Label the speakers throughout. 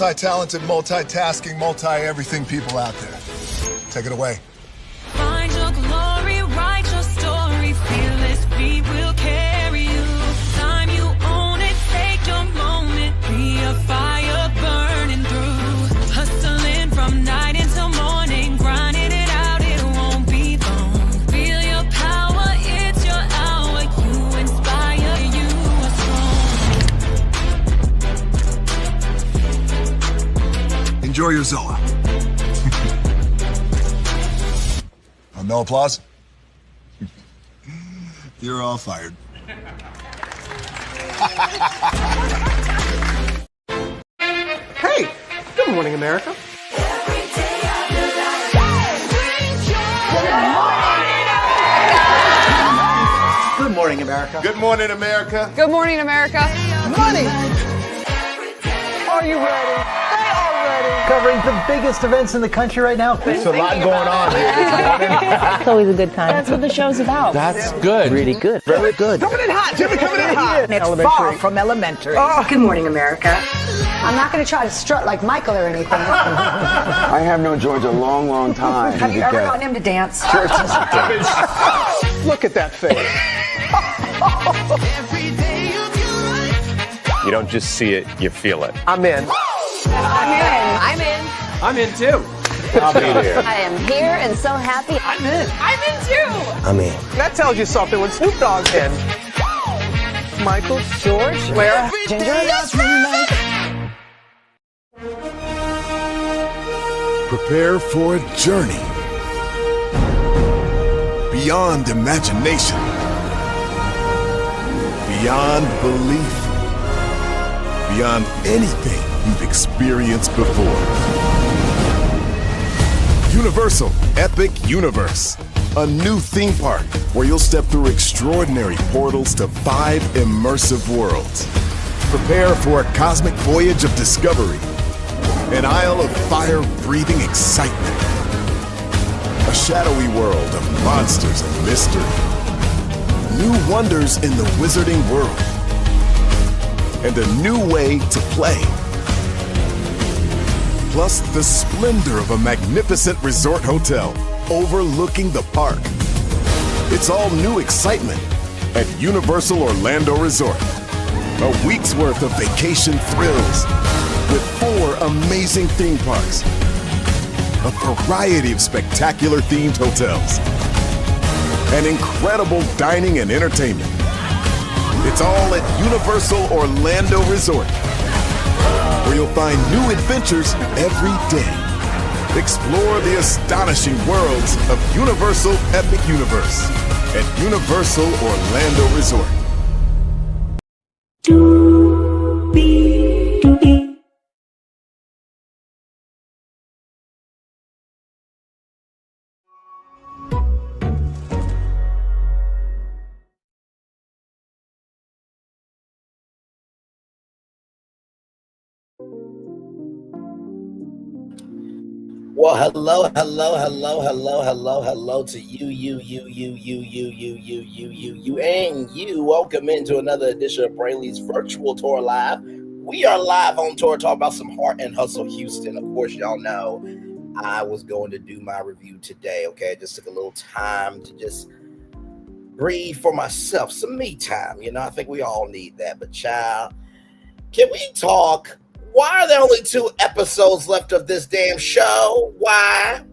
Speaker 1: Multi-talented, multitasking, multi-everything people out there. Take it away.
Speaker 2: Find your glory, write your story, fearless feet will carry you. Time you own it, take your moment, be a fire burning through. Hustling from night until morning, grinding it out, it won't be long. Feel your power, it's your hour, you inspire, you are strong.
Speaker 1: Enjoy your Zoa. No applause? You're all fired.
Speaker 3: Hey, good morning, America. Good morning, America.
Speaker 4: Good morning, America.
Speaker 5: Good morning, America.
Speaker 3: Money. Are you ready? They are ready. Covering the biggest events in the country right now.
Speaker 4: There's a lot going on here this morning.
Speaker 6: It's always a good time. That's what the show's about.
Speaker 4: That's good.
Speaker 6: Really good.
Speaker 4: Very good.
Speaker 3: Coming in hot. Jimmy coming in hot.
Speaker 6: It's far from elementary.
Speaker 7: Good morning, America. I'm not going to try to strut like Michael or anything.
Speaker 8: I have known George a long, long time.
Speaker 7: Have you ever gotten him to dance?
Speaker 3: Look at that face.
Speaker 9: You don't just see it, you feel it.
Speaker 3: I'm in.
Speaker 5: I'm in.
Speaker 3: I'm in too.
Speaker 9: I'll be there.
Speaker 6: I am here and so happy.
Speaker 3: I'm in.
Speaker 5: I'm in too.
Speaker 8: I'm in.
Speaker 3: That tells you something when Snoop Dogg's in. Michael, George, Lara, Ginger.
Speaker 1: Prepare for a journey beyond imagination, beyond belief, beyond anything you've experienced before. Universal Epic Universe, a new theme park where you'll step through extraordinary portals to 5 immersive worlds. Prepare for a cosmic voyage of discovery, an isle of fire-breathing excitement, a shadowy world of monsters and mystery, new wonders in the wizarding world, and a new way to play. Plus the splendor of a magnificent resort hotel overlooking the park. It's all new excitement at Universal Orlando Resort. A week's worth of vacation thrills with 4 amazing theme parks, a variety of spectacular themed hotels, and incredible dining and entertainment. It's all at Universal Orlando Resort, where you'll find new adventures every day. Explore the astonishing worlds of Universal Epic Universe at Universal Orlando Resort.
Speaker 10: Well, hello to you, and you. Welcome into another edition of Brainley's Virtual Tour Live. We are live on tour talking about some heart and hustle Houston. Of course, y'all know I was going to do my review today, okay? I just took a little time to just breathe for myself, some me time. You know, I think we all need that. But child, can we talk? Why are there only 2 episodes left of this damn show? Why?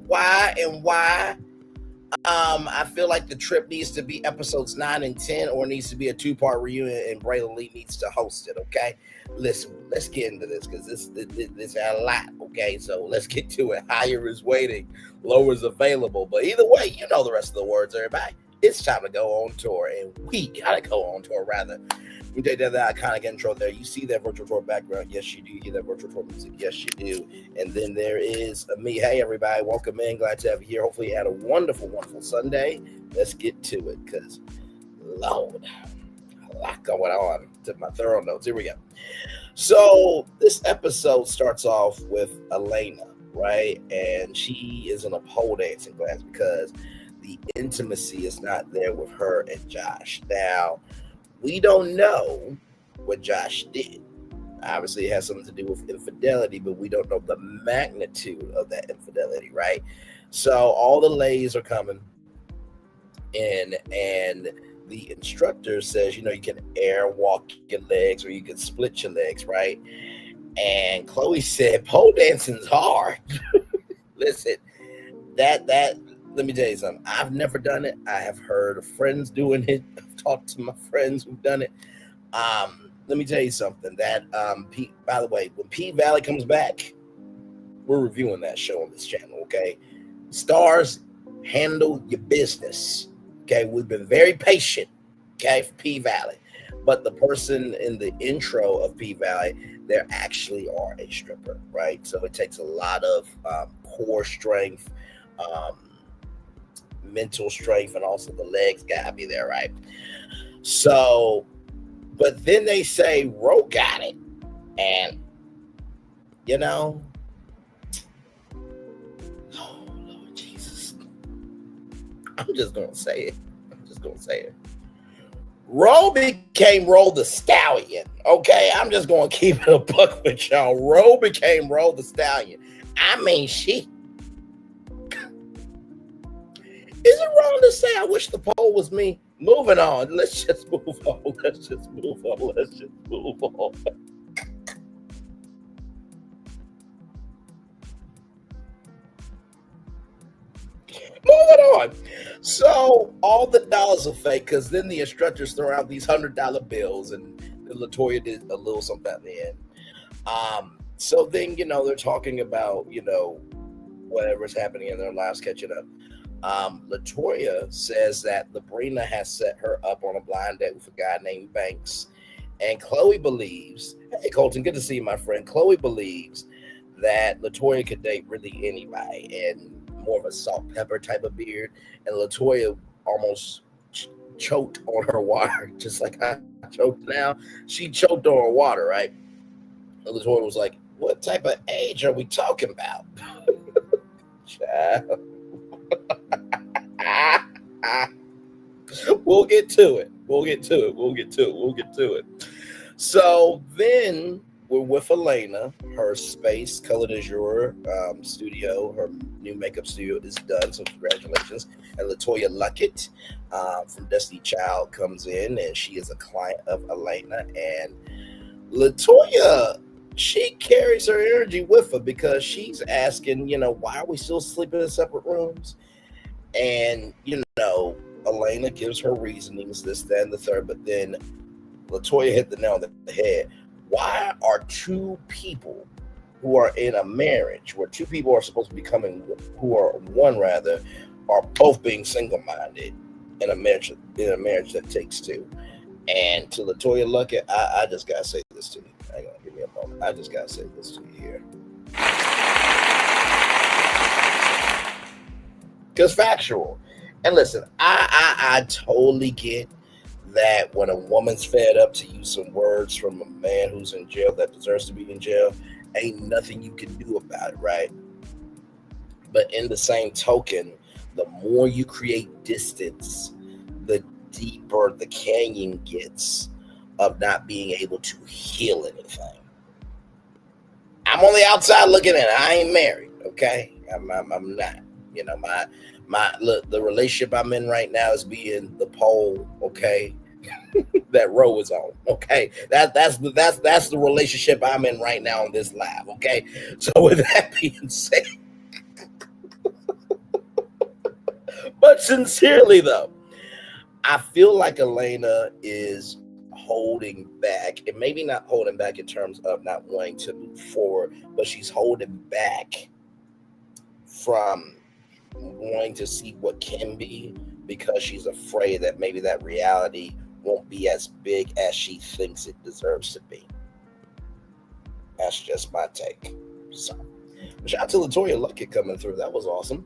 Speaker 10: I feel like the trip needs to be episodes 9 and 10, or it needs to be a 2-part reunion, and Braylon Lee needs to host it, okay? Listen, let's get into this, because this is a lot, okay? So let's get to it. Higher is waiting, lower is available. But either way, you know the rest of the words, everybody. It's time to go on tour, and we gotta go on tour, rather. We did that iconic intro there. You see that virtual tour background? Yes, you do. You hear that virtual tour music? Yes, you do. And then there is me. Hey, everybody. Welcome in. Glad to have you here. Hopefully you had a wonderful, wonderful Sunday. Let's get to it, because, Lord, a lot going on. To my thorough notes. Here we go. So this episode starts off with Elena, right? And she is in a pole dancing class because the intimacy is not there with her and Josh. Now, we don't know what Josh did. Obviously, it has something to do with infidelity, but we don't know the magnitude of that infidelity, right? So all the lays are coming in, and the instructor says, you can airwalk your legs or you can split your legs, right? And Chloe said, pole dancing's hard. Listen, that let me tell you something. I've never done it. I have heard of friends doing it. I've talked to my friends who've done it. Let me tell you something. That by the way, when P Valley comes back, we're reviewing that show on this channel, okay? Stars, handle your business. Okay, we've been very patient, okay, for P Valley. But the person in the intro of P Valley, they actually are a stripper, right? So it takes a lot of core strength, mental strength, and also the legs gotta be there, right? So, but then they say Roe got it, and oh Lord Jesus, I'm just gonna say it. Roe became Roe the Stallion. Okay, I'm just gonna keep it a buck with y'all. Roe became Roe the Stallion. I mean, she. Is it wrong to say I wish the poll was me? Moving on. Let's just move on. Moving on. So all the dollars are fake because then the instructors throw out these $100 bills, and LaToya did a little something at the end. So then they're talking about whatever's happening in their lives catching up. LaToya says that Labrina has set her up on a blind date with a guy named Banks, and Chloe believes. Hey Colton, good to see you, my friend. Chloe believes that LaToya could date really anybody, and more of a salt pepper type of beard, and LaToya almost choked on her water, just like I choked now. She choked on her water, right? And LaToya was like, what type of age are we talking about? Child. We'll get to it. So then we're with Elena. Her Space Color de Jour studio, her new makeup studio is done. So congratulations. And LaToya Luckett from Destiny Child comes in, and she is a client of Elena. And LaToya, she carries her energy with her because she's asking, why are we still sleeping in separate rooms? And, Elena gives her reasonings, this, that, and the third. But then LaToya hit the nail on the head. Why are two people who are in a marriage, where two people are supposed to be who are one rather, are both being single-minded in a marriage that takes two? And to LaToya Luckett, I just gotta say this to you. Hang on, give me a moment. I just gotta say this to you here. Because factual. And listen, I totally get that when a woman's fed up, to use some words from a man who's in jail that deserves to be in jail, ain't nothing you can do about it, right? But in the same token, the more you create distance, the deeper the canyon gets of not being able to heal anything. I'm on the outside looking in. I ain't married, okay? I'm not. Look, the relationship I'm in right now is being the pole, okay? That Roe is on, okay? That's the relationship I'm in right now on this live, okay? So with that being said, but sincerely though, I feel like Elena is holding back, and maybe not holding back in terms of not wanting to move forward, but she's holding back from wanting to see what can be, because she's afraid that maybe that reality won't be as big as she thinks it deserves to be. That's just my take. So, shout out to LaToya Luckett coming through. That was awesome.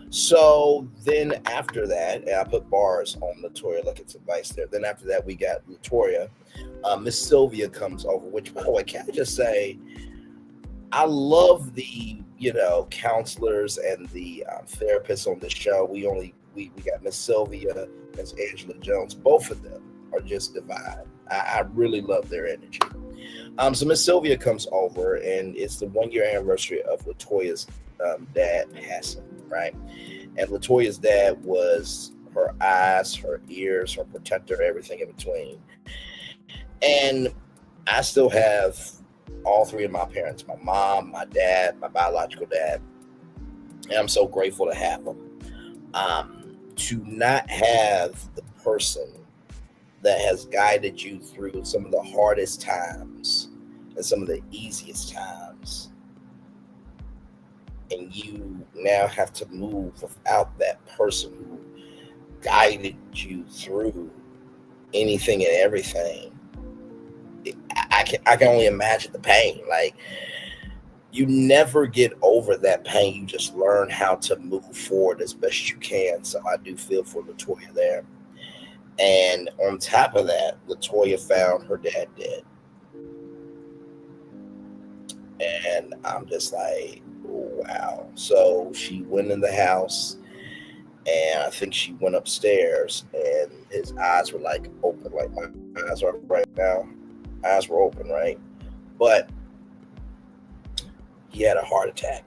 Speaker 10: So then after that, and I put bars on LaToya Luckett's advice there. Then after that, we got LaToya. Miss Sylvia comes over, which, by the way, can I just say, I love the counselors and the therapists on the show. We got Miss Sylvia, Miss Angela Jones. Both of them are just divine. I really love their energy. So Miss Sylvia comes over, and it's the 1 year anniversary of Latoya's dad passing, right? And Latoya's dad was her eyes, her ears, her protector, everything in between. And I still have all three of my parents, my mom, my dad, my biological dad. And I'm so grateful to have them. To not have the person that has guided you through some of the hardest times and some of the easiest times, and you now have to move without that person who guided you through anything and everything. I can only imagine the pain. Like, you never get over that pain. You just learn how to move forward as best you can. So I do feel for Latoya there. And on top of that, Latoya found her dad dead. And I'm just like, wow. So she went in the house, and I think she went upstairs, and his eyes were like open, like my eyes are right now. Eyes were open, right? But he had a heart attack.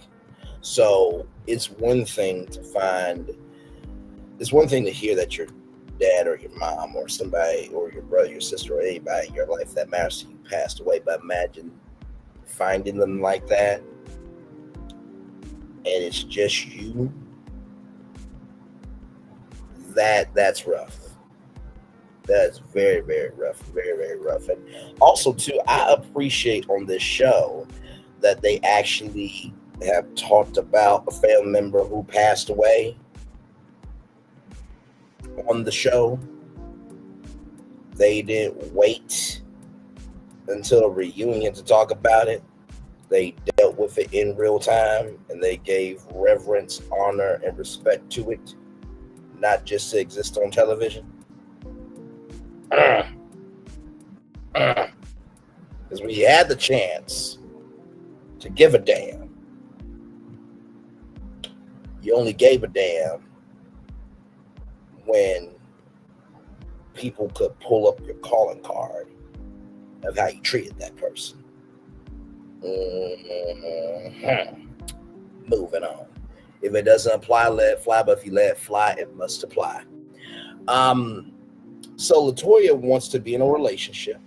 Speaker 10: So it's one thing to hear that your dad or your mom or somebody or your brother, your sister, or anybody in your life that matters to you passed away. But imagine finding them like that, and it's just you. That's rough. That's very, very rough. Very, very rough. And also, too, I appreciate on this show that they actually have talked about a family member who passed away on the show. They didn't wait until a reunion to talk about it. They dealt with it in real time, and they gave reverence, honor, and respect to it, not just to exist on television. Because when you had the chance to give a damn, you only gave a damn when people could pull up your calling card of how you treated that person. Moving on. If it doesn't apply, let it fly. But if you let it fly, it must apply. So Latoya wants to be in a relationship,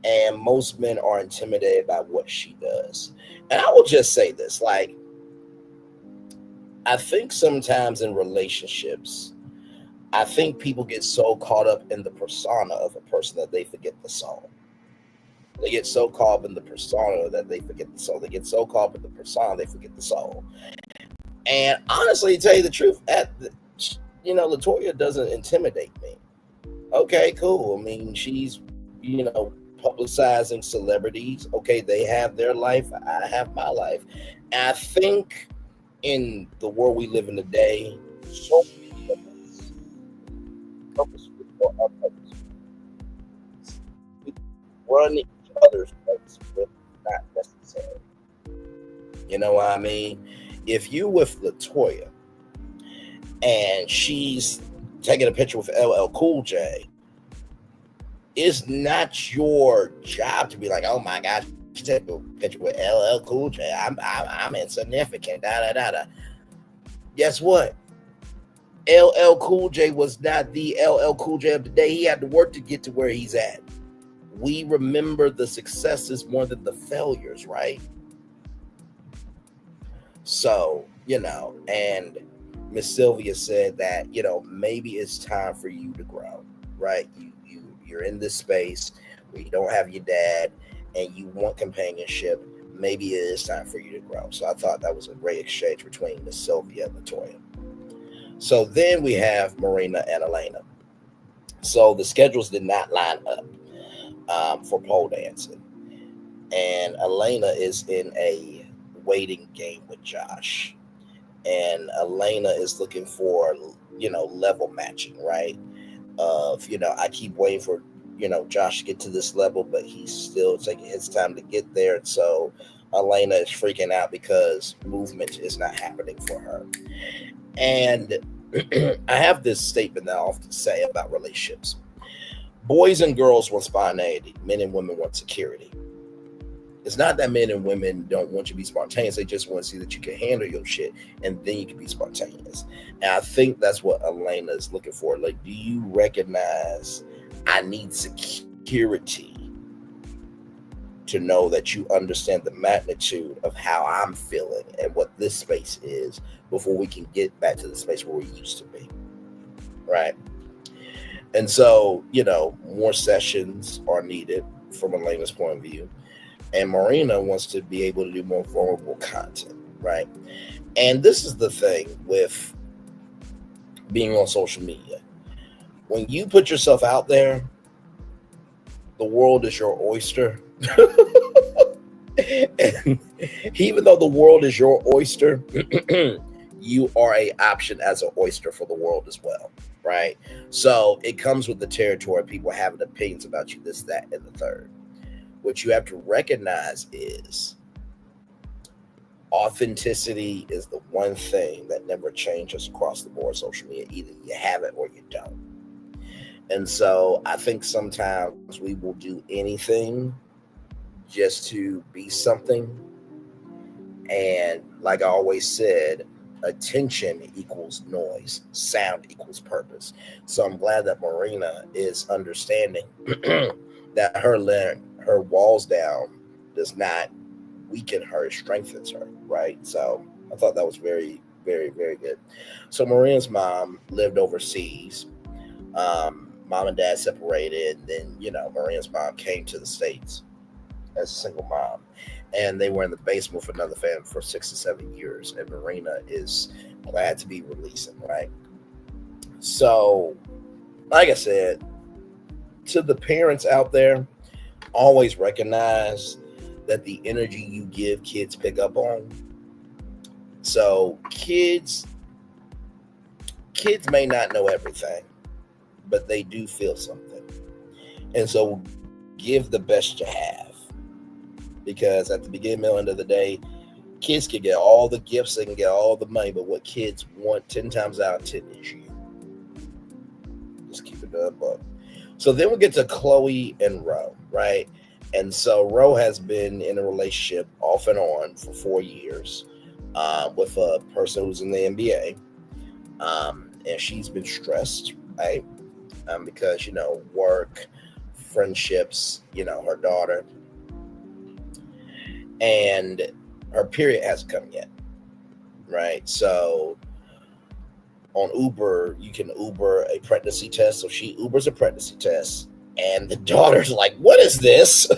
Speaker 10: and most men are intimidated by what she does. And I will just say this, like, I think sometimes in relationships, I think people get so caught up in the persona of a person that they forget the soul. They get so caught up in the persona that they forget the soul. They get so caught up in the persona, they forget the soul. And honestly, to tell you the truth, Latoya doesn't intimidate me. Okay, cool. I mean, she's, publicizing celebrities. Okay, they have their life. I have my life. And I think in the world we live in today, so many of us purposefully or unpurposefully run each other's race when it's not necessary. You know what I mean? If you with Latoya and she's taking a picture with LL Cool J, it's not your job to be like, oh my gosh, she took a picture with LL Cool J. I'm insignificant. Guess what? LL Cool J was not the LL Cool J of the day. He had to work to get to where he's at. We remember the successes more than the failures, right? So, and Miss Sylvia said that, maybe it's time for you to grow, right? You're in this space where you don't have your dad and you want companionship. Maybe it is time for you to grow. So I thought that was a great exchange between Miss Sylvia and Latoya. So then we have Murenna and Alania. So the schedules did not line up for pole dancing. And Alania is in a waiting game with Josh. And Alania is looking for, level matching, right? I keep waiting for, Josh to get to this level, but he's still taking his time to get there. And so Alania is freaking out because movement is not happening for her. And I have this statement that I often say about relationships. boys and girls want spontaneity. Men and women want security. It's not that men and women don't want you to be spontaneous. They just want to see that you can handle your shit, and then you can be spontaneous. And I think that's what Elena is looking for. Like, do you recognize I need security to know that you understand the magnitude of how I'm feeling and what this space is before we can get back to the space where we used to be, right? And so, more sessions are needed from Elena's point of view. And Murenna wants to be able to do more vulnerable content, right? And this is the thing with being on social media. When you put yourself out there, the world is your oyster. And even though the world is your oyster, you are an option as an oyster for the world as well, right? So it comes with the territory of people having opinions about you, this, that, and the third. What you have to recognize is authenticity is the one thing that never changes across the board social media. Either you have it or you don't. And so I think sometimes we will do anything just to be something. And like I always said, attention equals noise, sound equals purpose. So I'm glad that Murenna is understanding that her walls down does not weaken her, it strengthens her, right? So I thought that was very, very, very good. So Murenna's mom lived overseas. Mom and dad separated, and then, Murenna's mom came to the States as a single mom. And they were in the basement with another family for 6 to 7 years. And Murenna is glad to be releasing, right? So, like I said, to the parents out there, always recognize that the energy you give, kids pick up on. So kids may not know everything, but they do feel something. And so give the best you have. Because at the beginning and end of the day, kids can get all the gifts, they can get all the money, but what kids want 10 times out of 10 is you. Just keep it up. So then we get to Chloe and Roe, right? And so Roe has been in a relationship off and on for 4 years with a person who's in the NBA. And she's been stressed, right? Because, work, friendships, her daughter. And her period hasn't come yet, right? So on Uber, you can Uber a pregnancy test. So she Ubers a pregnancy test. And the daughter's like, what is this?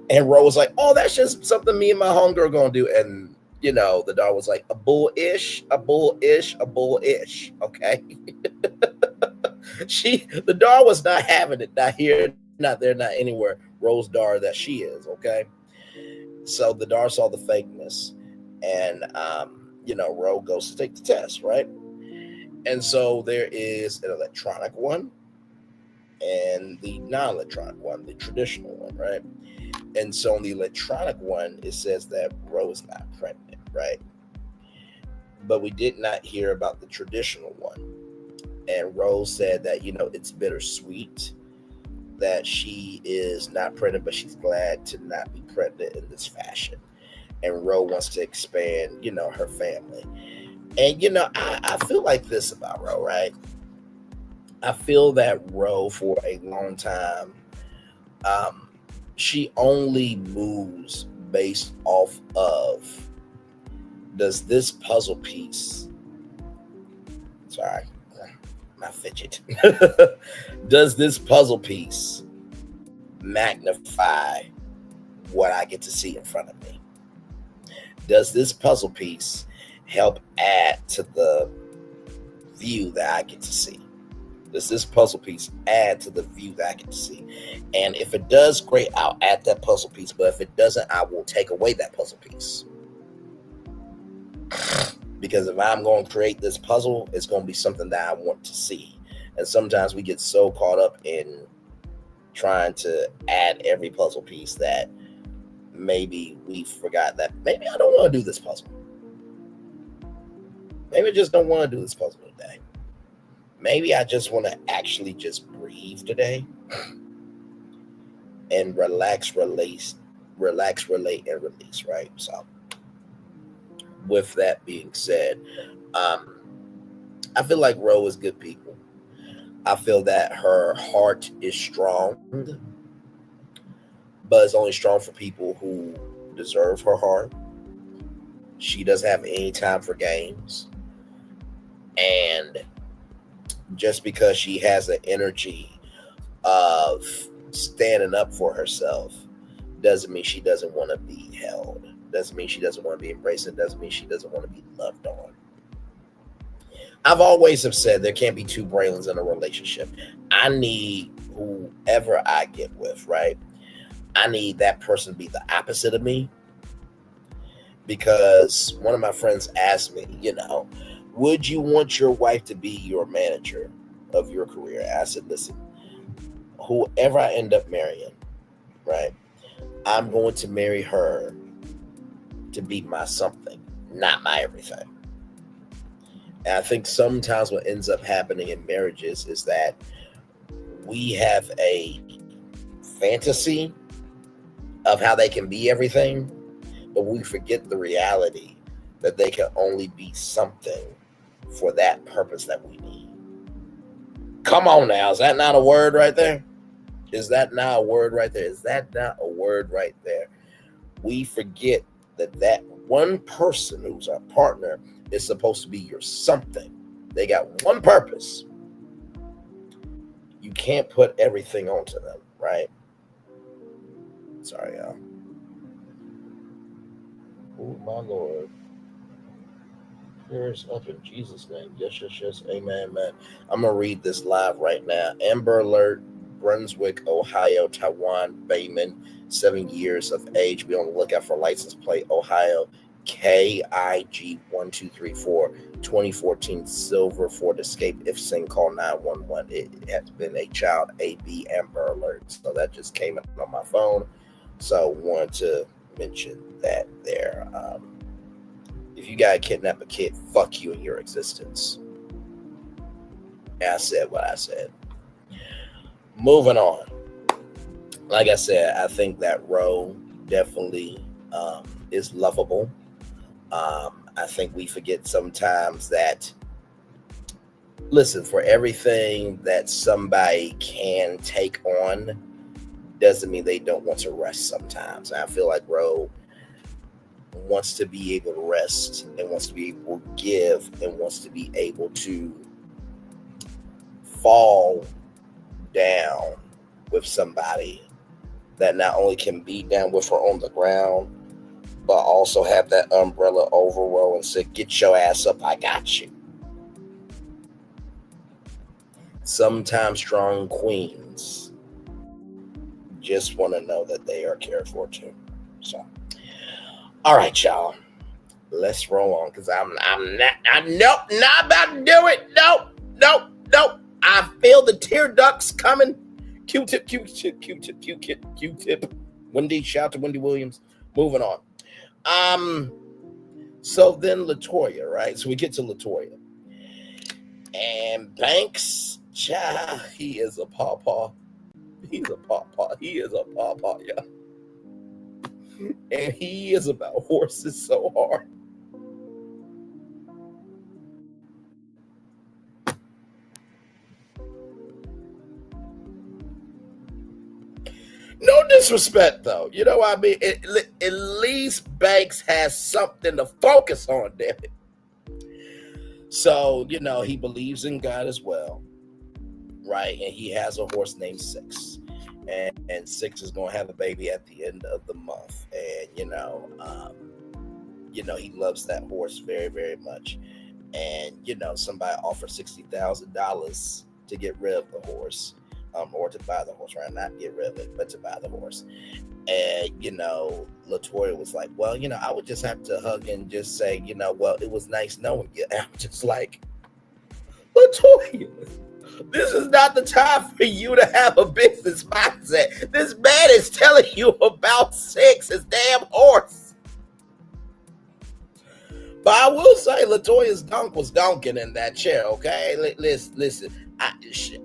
Speaker 10: And Roe was like, oh, that's just something me and my homegirl are going to do. And, the daughter was like, a bull-ish, a bull-ish, a bull-ish, okay? The daughter was not having it, not here, not there, not anywhere. Roe's daughter that she is, okay? So the daughter saw the fakeness. And, Roe goes to take the test, right? And so there is an electronic one and the non-electronic one, the traditional one, right? And so on the electronic one, it says that Roe is not pregnant, right? But we did not hear about the traditional one. And Roe said that, it's bittersweet that she is not pregnant, but she's glad to not be pregnant in this fashion. And Roe wants to expand, her family. And, I feel like this about Roe, right? I feel that Roe, for a long time, she only moves based off of, does this puzzle piece, sorry, my fidget, does this puzzle piece magnify what I get to see in front of me? Does this puzzle piece help add to the view that I get to see? Does this puzzle piece add to the view that I get to see? And if it does, great, I'll add that puzzle piece. But if it doesn't, I will take away that puzzle piece. Because if I'm going to create this puzzle, it's going to be something that I want to see. And sometimes we get so caught up in trying to add every puzzle piece that maybe we forgot that maybe I don't want to do this puzzle. Maybe I just don't want to do this puzzle today. Maybe I just want to actually just breathe. breathe today and relax, relate, and release, right? So with that being said, I feel like Roe is good people. I feel that her heart is strong, but it's only strong for people who deserve her heart. She doesn't have any time for games. And just because she has the energy of standing up for herself doesn't mean she doesn't want to be held. Doesn't mean she doesn't want to be embraced. It doesn't mean she doesn't want to be loved on. I've always have said there can't be two Braylons in a relationship. I need whoever I get with, right? I need that person to be the opposite of me. Because one of my friends asked me, would you want your wife to be your manager of your career? I said, listen, whoever I end up marrying, right, I'm going to marry her to be my something, not my everything. And I think sometimes what ends up happening in marriages is that we have a fantasy of how they can be everything, but we forget the reality that they can only be something for that purpose that we need. Come on now, is that not a word right there? Is that not a word right there? Is that not a word right there? We forget that one person who's our partner is supposed to be your something. They got one purpose. You can't put everything onto them, right? Sorry, y'all. Oh, my Lord. Prayers up in Jesus' name. Yes. Amen, man. I'm going to read this live right now. Amber Alert, Brunswick, Ohio, Taiwan, Bayman, 7 years of age. Be on the lookout for license plate, Ohio, KIG 1234, 2014 silver Ford Escape. If seen, call 911. It has been a child AB Amber Alert. So that just came in on my phone. So wanted to mention that there. If you gotta kidnap a kid, fuck you in your existence. And I said what I said. Moving on. Like I said, I think that Roe definitely is lovable. I think we forget sometimes that, listen, for everything that somebody can take on doesn't mean they don't want to rest sometimes. And I feel like Roe wants to be able to rest and wants to be able to give and wants to be able to fall down with somebody that not only can be down with her on the ground, but also have that umbrella over Roe and say, get your ass up, I got you. Sometimes strong queens just want to know that they are cared for too. So, all right, y'all, let's roll on, because I'm not about to do it. Nope. I feel the tear ducts coming. Q-tip. Wendy, shout out to Wendy Williams. Moving on. So then LaToya, right? So we get to LaToya. And Banks, child, he is a pawpaw. He's a pawpaw. He is a pawpaw, yeah. And he is about horses so hard. No disrespect, though. You know what I mean? At least Banks has something to focus on, damn it. So, he believes in God as well, right? And he has a horse named Six. And Six is going to have a baby at the end of the month. And, he loves that horse very, very much. And, somebody offered $60,000 to get rid of the horse. Or to buy the horse, right? Not get rid of it, but to buy the horse. And, LaToya was like, well, I would just have to hug and just say, well, it was nice knowing you. And I'm just like, LaToya, this is not the time for you to have a business mindset. This man is telling you about Six, his damn horse. But I will say LaToya's dunk was dunking in that chair, okay? Listen,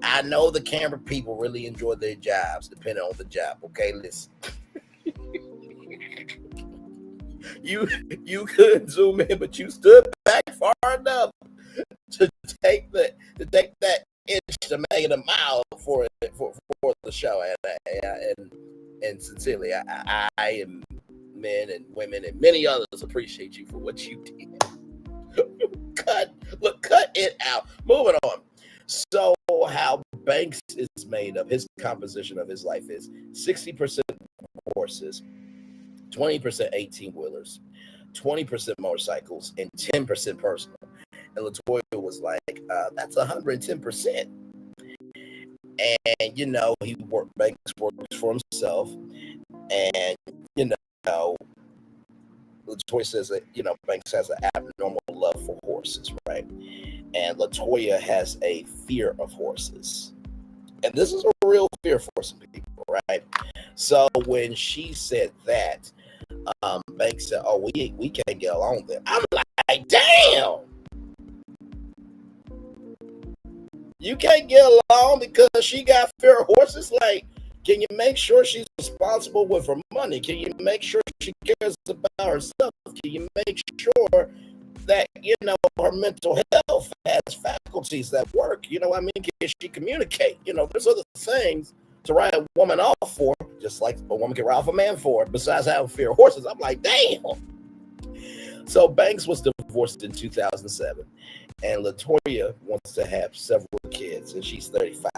Speaker 10: I know the camera people really enjoy their jobs, depending on the job. Okay, listen. You could zoom in, but you stood back far enough to take that inch to make it a mile for the show, and sincerely, I and men and women and many others appreciate you for what you did. Cut it out. Moving on. So how Banks is made up, his composition of his life is 60% horses, 20% 18-wheelers, 20% motorcycles, and 10% personal. And LaToya was like, that's 110%. And, Banks works for himself. And, LaToya says that, Banks has an abnormal love for horses, right? And LaToya has a fear of horses. And this is a real fear for some people, right? So when she said that, Banks said, oh, we can't get along then. I'm like, damn! You can't get along because she got fear of horses? Like, can you make sure she's responsible with her money? Can you make sure she cares about herself? Can you make sure that, her mental health has faculties that work? Can she communicate? There's other things to write a woman off for, just like a woman can write off a man for, besides having fear of horses. I'm like, damn. So Banks was divorced in 2007, and LaToya wants to have several kids, and she's 35.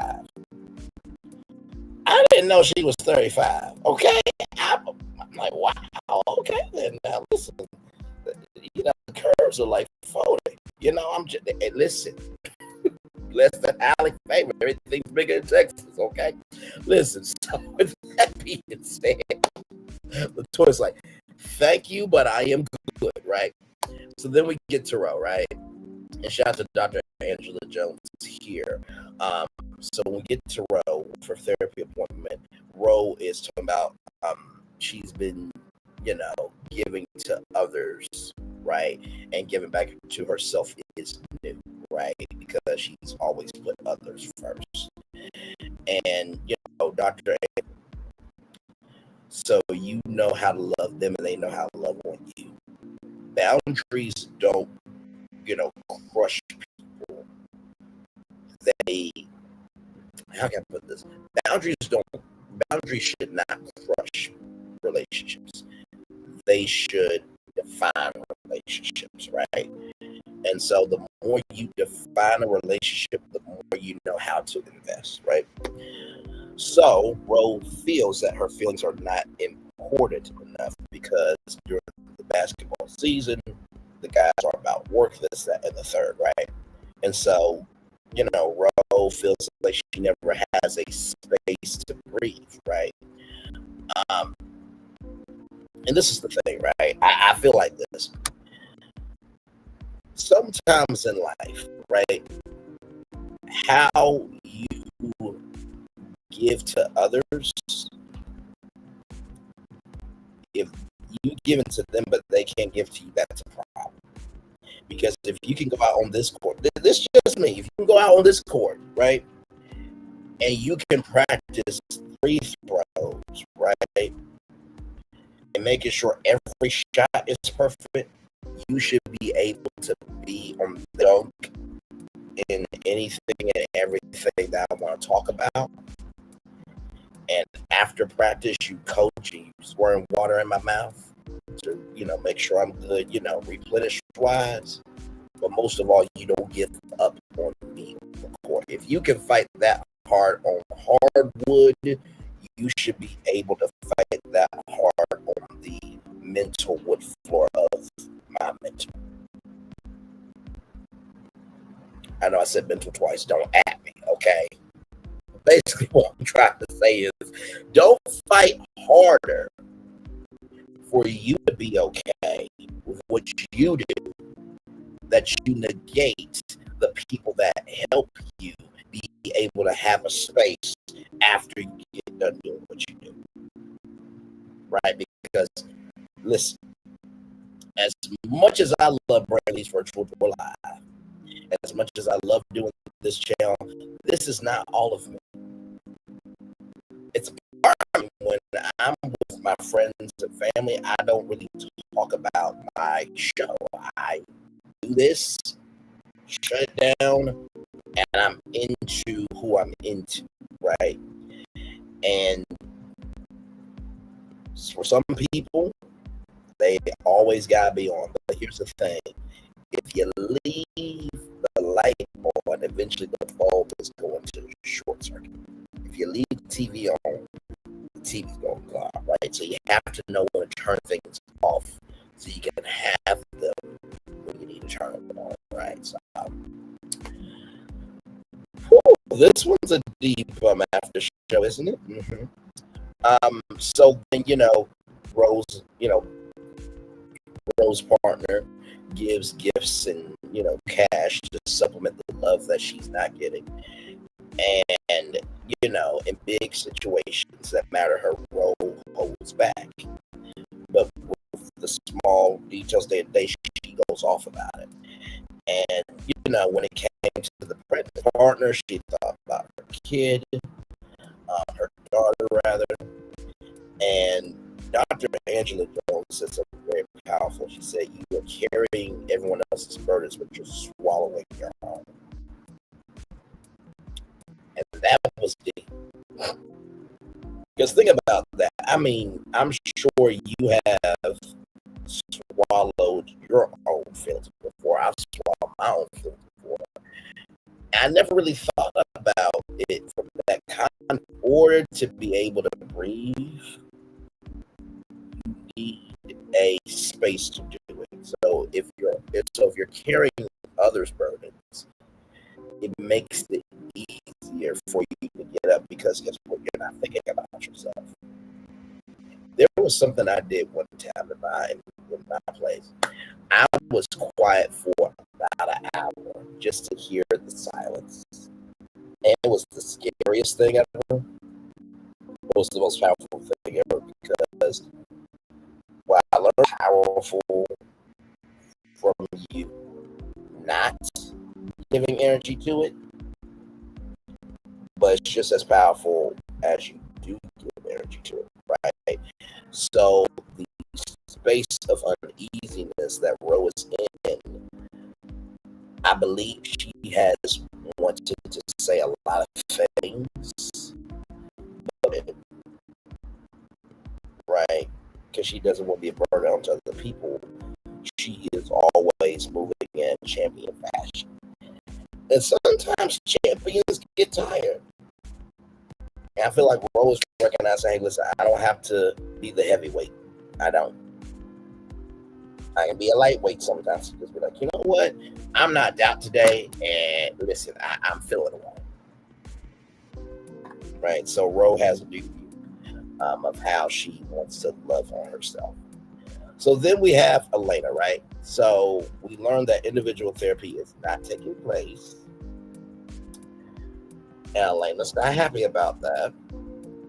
Speaker 10: I didn't know she was 35. Okay, I'm like, wow. Okay, then now listen. The curves are like 40. I'm just listen. Less than Alec favor. Everything's bigger in Texas. Okay, listen. So with that being said, LaToya's like, thank you, but I am good, right? So then we get to Roe, right? And shout out to Dr. Angela Jones here. So when we get to Roe for therapy appointment, Roe is talking about she's been, giving to others, right? And giving back to herself is new, right? Because she's always put others first. And, Dr. A, so you know how to love them and they know how to love on you. Boundaries don't, crush people. How can I put this? Boundaries should not crush relationships. They should define relationships, right? And so the more you define a relationship, the more you know how to invest, right? So Roe feels that her feelings are not important enough because during the basketball season, the guys are about work, this, that, and the third, right? And so, Roe feels like she never has a space to breathe, right? And this is the thing, right? I feel like this. Sometimes in life, right, how you give to others, if you give it to them but they can't give to you, that's a problem. Because if you can go out on this court, this is just me, if you can go out on this court, right, and you can practice free throws, right, and making sure every shot is perfect, you should be able to be on the dunk in anything and everything that I want to talk about. And after practice, you coach and you squirting water in my mouth to, make sure I'm good, replenish wise. But most of all, you don't give up on me on the court. If you can fight that hard on hardwood, you should be able to fight that hard on the mental wood floor of my mental. I know I said mental twice. Don't at me, okay? Basically, what I'm trying to say is don't fight harder for you to be okay with what you do, that you negate the people that help you be able to have a space after you get done doing what you do. Right? Because, listen, as much as I love bringing these virtual tour live, As much as I love doing this channel, this is not all of me. It's a part of me. When I'm with my friends and family, I don't really talk about my show. I do this, shut it down, and I'm into who I'm into, right? And for some people, they always gotta be on. But here's the thing: if you leave the light on, eventually the bulb is going to short circuit. If you leave the TV on, the TV's going to go out, right? So you have to know when to turn things off, so you can have them when you need to turn them on, right? So, this one's a deep after show, isn't it? Mm-hmm. So then, Rose's partner gives gifts and cash to supplement the love that she's not getting, and in big situations that matter, her role holds back. But with the small details day to day, she goes off about it. And when it came to the pregnant partner, she thought about her kid, her daughter rather. And Dr. Angela Jones said something very powerful. She said, "You are carrying everyone else's burdens, but you're swallowing your own." And that was deep. Because think about that. I mean, I'm sure you have swallowed your own feelings before. I've swallowed my own feelings before. I never really thought about it from that kind. In order to be able to breathe, you need a space to do it. So if you're carrying others' burdens, it makes it easier for you to get up, because guess what? You're not thinking about yourself. There was something I did one time in my place. I was quiet for about an hour just to hear the silence. And it was the scariest thing ever. It was the most powerful thing ever, because what I learned powerful from you not giving energy to it, but it's just as powerful as you do give energy to it, right? So the space of uneasiness that Roe is in, I believe she has wanted to say a lot of things, right? Because she doesn't want to be a burden on to other people. She is always moving in champion fashion. And sometimes champions get tired. And I feel like Rose recognizing, hey, listen, I don't have to be the heavyweight. I don't. I can be a lightweight sometimes. Just be like, you know what? I'm not doubt today. And listen, I'm feeling well. Right? So Rose has a new view of how she wants to love on herself. So then we have Alania, right? So we learned that individual therapy is not taking place. And Alania's not happy about that.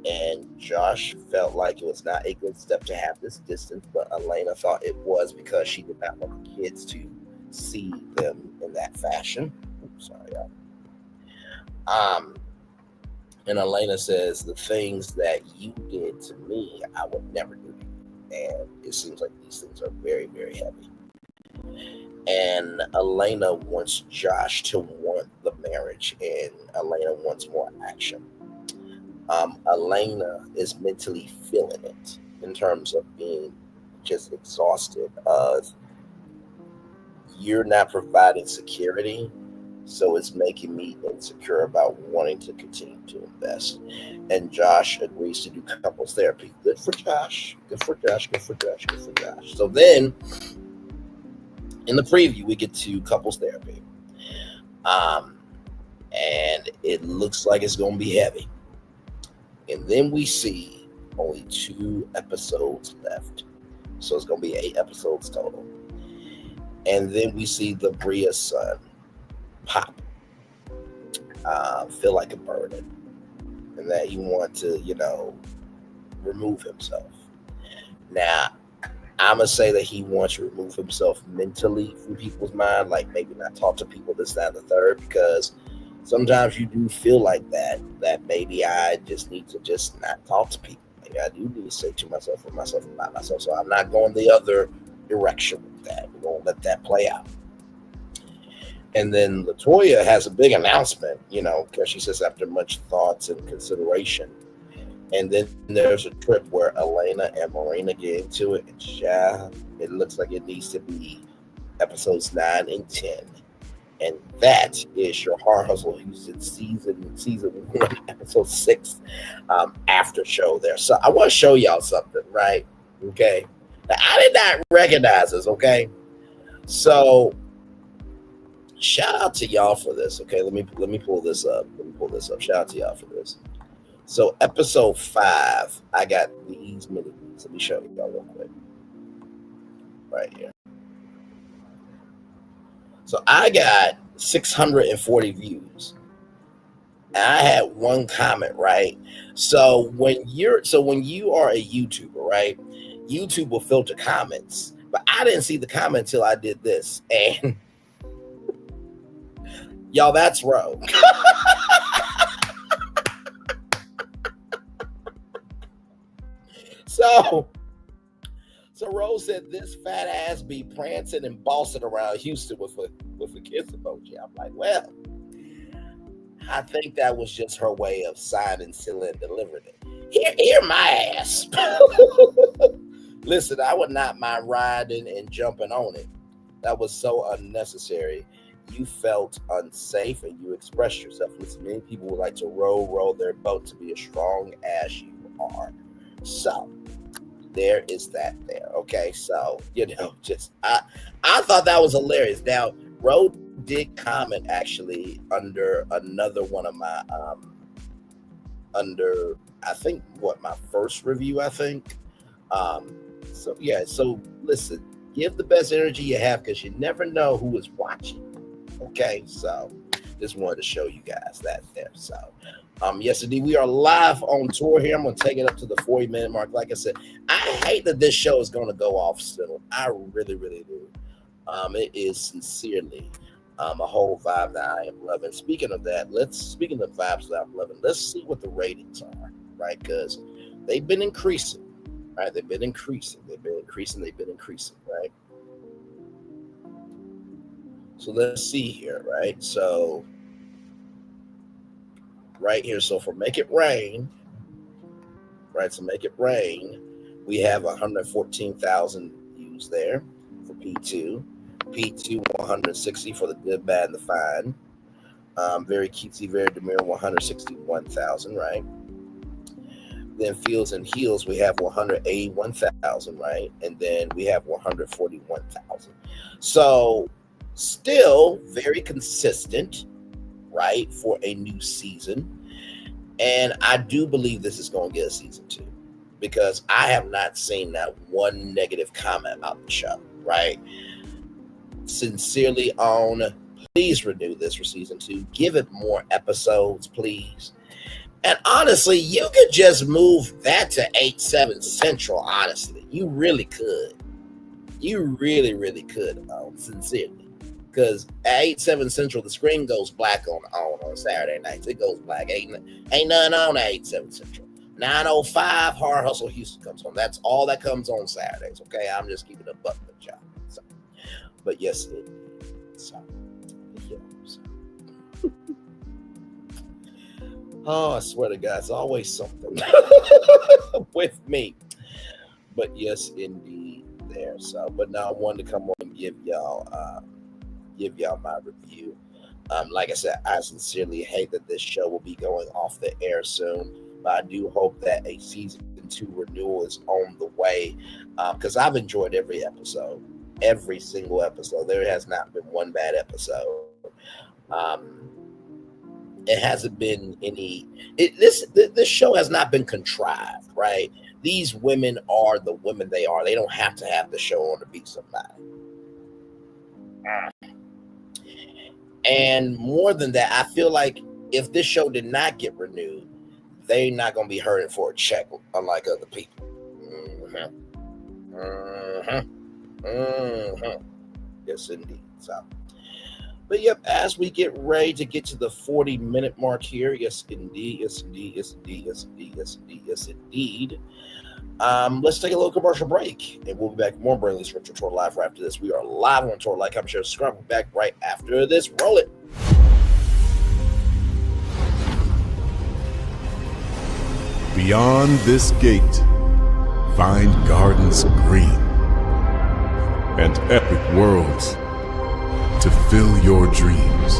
Speaker 10: And Josh felt like it was not a good step to have this distance, but Alania thought it was because she did not want the kids to see them in that fashion. Oops, sorry, y'all. And Alania says, the things that you did to me, I would never do. And it seems like these things are very, very heavy. And Alania wants Josh to want the marriage, and Alania wants more action. Alania is mentally feeling it in terms of being just exhausted of you're not providing security, so it's making me insecure about wanting to continue to invest. And Josh agrees to do couples therapy. Good for Josh. Good for Josh. Good for Josh. Good for Josh. So then, in the preview, we get to couples therapy. And it looks like it's going to be heavy. And then we see only 2 episodes left. So it's going to be 8 episodes total. And then we see the Bria's son, Pop, feel like a burden. And that he wants to, remove himself. Now, I'm going to say that he wants to remove himself mentally from people's mind, like maybe not talk to people, this, that, and the third, because sometimes you do feel like that maybe I just need to just not talk to people. Maybe I do need to say to myself and myself about myself. So I'm not going the other direction with that. We're going to let that play out. And then LaToya has a big announcement, because she says after much thoughts and consideration. And then there's a trip where Elena and Murenna get into it. And it looks like it needs to be episodes 9 and 10. And that is your Heart Hustle Houston season 1, episode 6 after show there. So I want to show y'all something, right? Okay. Now, I did not recognize this, okay? So shout out to y'all for this, okay? Let me pull this up. Shout out to y'all for this. So episode 5, I got these mini. Let me show y'all real quick. Right here. So I got 640 views. And I had one comment, right? So when you are a YouTuber, right? YouTube will filter comments. But I didn't see the comment until I did this. And y'all, that's Roe. So Rose said this fat ass be prancing and bossing around Houston with a kiss emoji. I'm like, well, I think that was just her way of signing, sealing, and delivering it. Here my ass. Listen, I would not mind riding and jumping on it. That was so unnecessary. You felt unsafe and you expressed yourself. Listen, many people would like to roll their boat to be as strong as you are. So there is that there. Okay, so just I thought that was hilarious. Now, Roe did comment actually under another one of my under I think my first review, I think. So listen, give the best energy you have because you never know who is watching. Okay, so just wanted to show you guys that there. So yes, indeed, we are live on tour here. I'm going to take it up to the 40-minute mark. Like I said, I hate that this show is going to go off still. I really, really do. It is sincerely a whole vibe that I am loving. Speaking of vibes that I'm loving, let's see what the ratings are, right? Because they've been increasing, right? They've been increasing, right? So let's see here, right? So right here, so for Make It Rain, right? So Make It Rain, we have 114,000 views there for P2. P2 160 for The Good, Bad, and the Fine. Very Cutesy, Very Demure 161,000, right? Then Fields and Heels, we have 181,000, right? And then we have 141,000. So still very consistent, right, for a new season. And I do believe this is going to get a season 2 because I have not seen that one negative comment about the show, right? Sincerely on, please renew this for season 2. Give it more episodes, please. And honestly, you could just move that to 8/7 Central, honestly. You really could. You really, really could, sincerely. Because at 8/7 Central, the screen goes black on Saturday nights. It goes black. Ain't nothing on at 8/7 Central. 9:05 Hard Hustle Houston comes on. That's all that comes on Saturdays. Okay, I'm just keeping it a buck with y'all. So, but yes, oh, I swear to God, it's always something with me. But yes, indeed, there. So, but now I wanted to come on and give y'all my review. Like I said, I sincerely hate that this show will be going off the air soon, but I do hope that a season 2 renewal is on the way because I've enjoyed every single episode. There has not been one bad episode. It hasn't been any. This show has not been contrived, right? These women are the women they are. They don't have to have the show on to be somebody. And more than that, I feel like if this show did not get renewed, they're not going to be hurting for a check, unlike other people. Yes, indeed. So, but yep, as we get ready to get to the 40-minute mark here, yes, indeed. Let's take a little commercial break, and we'll be back with more Brainley's Virtual Tour Live right after this. We are live on tour. Like, comment, share, subscribe. We'll be back right after this. Roll it.
Speaker 1: Beyond this gate, find gardens green and epic worlds to fill your dreams.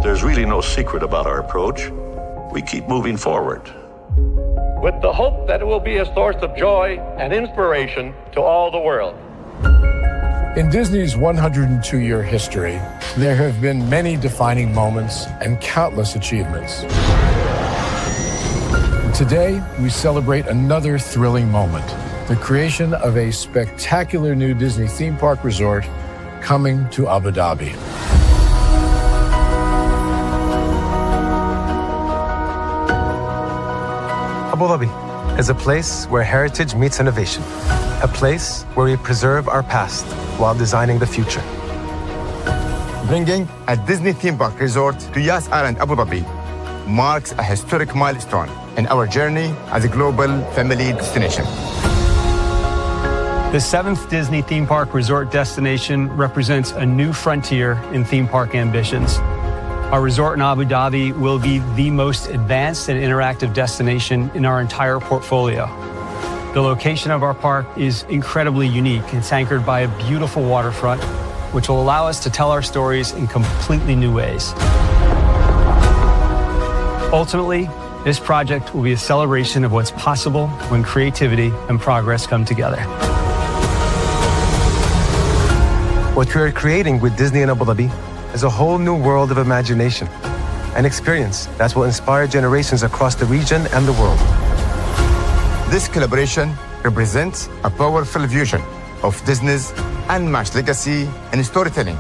Speaker 11: There's really no secret about our approach. We keep moving forward,
Speaker 12: with the hope that it will be a source of joy and inspiration to all the world.
Speaker 13: In Disney's 102-year history, there have been many defining moments and countless achievements. Today, we celebrate another thrilling moment, the creation of a spectacular new Disney theme park resort coming to Abu Dhabi.
Speaker 14: Abu Dhabi is a place where heritage meets innovation, a place where we preserve our past while designing the future.
Speaker 8: Bringing a Disney theme park resort to Yas Island, Abu Dhabi, marks a historic milestone in our journey as a global family destination.
Speaker 15: The 7th Disney theme park resort destination represents a new frontier in theme park ambitions. Our resort in Abu Dhabi will be the most advanced and interactive destination in our entire portfolio. The location of our park is incredibly unique. It's anchored by a beautiful waterfront, which will allow us to tell our stories in completely new ways. Ultimately, this project will be a celebration of what's possible when creativity and progress come together.
Speaker 14: What we are creating with Disney in Abu Dhabi is a whole new world of imagination, an experience that will inspire generations across the region and the world.
Speaker 8: This collaboration represents a powerful fusion of Disney's unmatched legacy in storytelling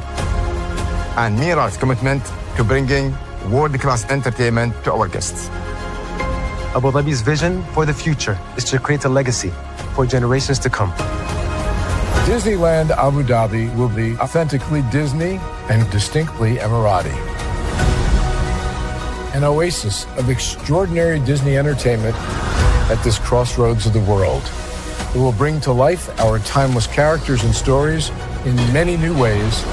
Speaker 8: and Mirar's commitment to bringing world-class entertainment to our guests.
Speaker 14: Abu Dhabi's vision for the future is to create a legacy for generations to come.
Speaker 13: Disneyland Abu Dhabi will be authentically Disney and distinctly Emirati. An oasis of extraordinary Disney entertainment at this crossroads of the world. It will bring to life our timeless characters and stories in many new ways,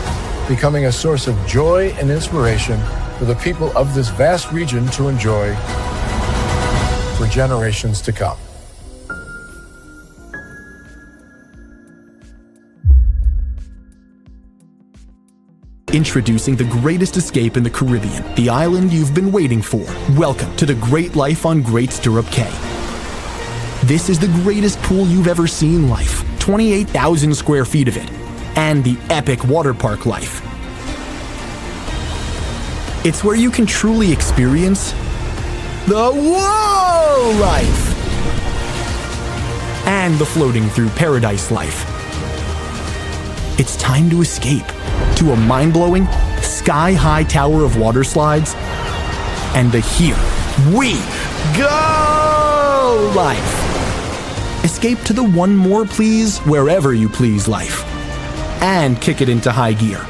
Speaker 13: becoming a source of joy and inspiration for the people of this vast region to enjoy for generations to come.
Speaker 16: Introducing the greatest escape in the Caribbean, the island you've been waiting for. Welcome to the Great Life on Great Stirrup Cay. This is the greatest pool you've ever seen life, 28,000 square feet of it, and the epic water park life. It's where you can truly experience the whoa life and the floating through paradise life. It's time to escape to a mind-blowing, sky-high tower of water slides and the Here We Go life. Escape to the One More Please Wherever You Please life and kick it into high gear.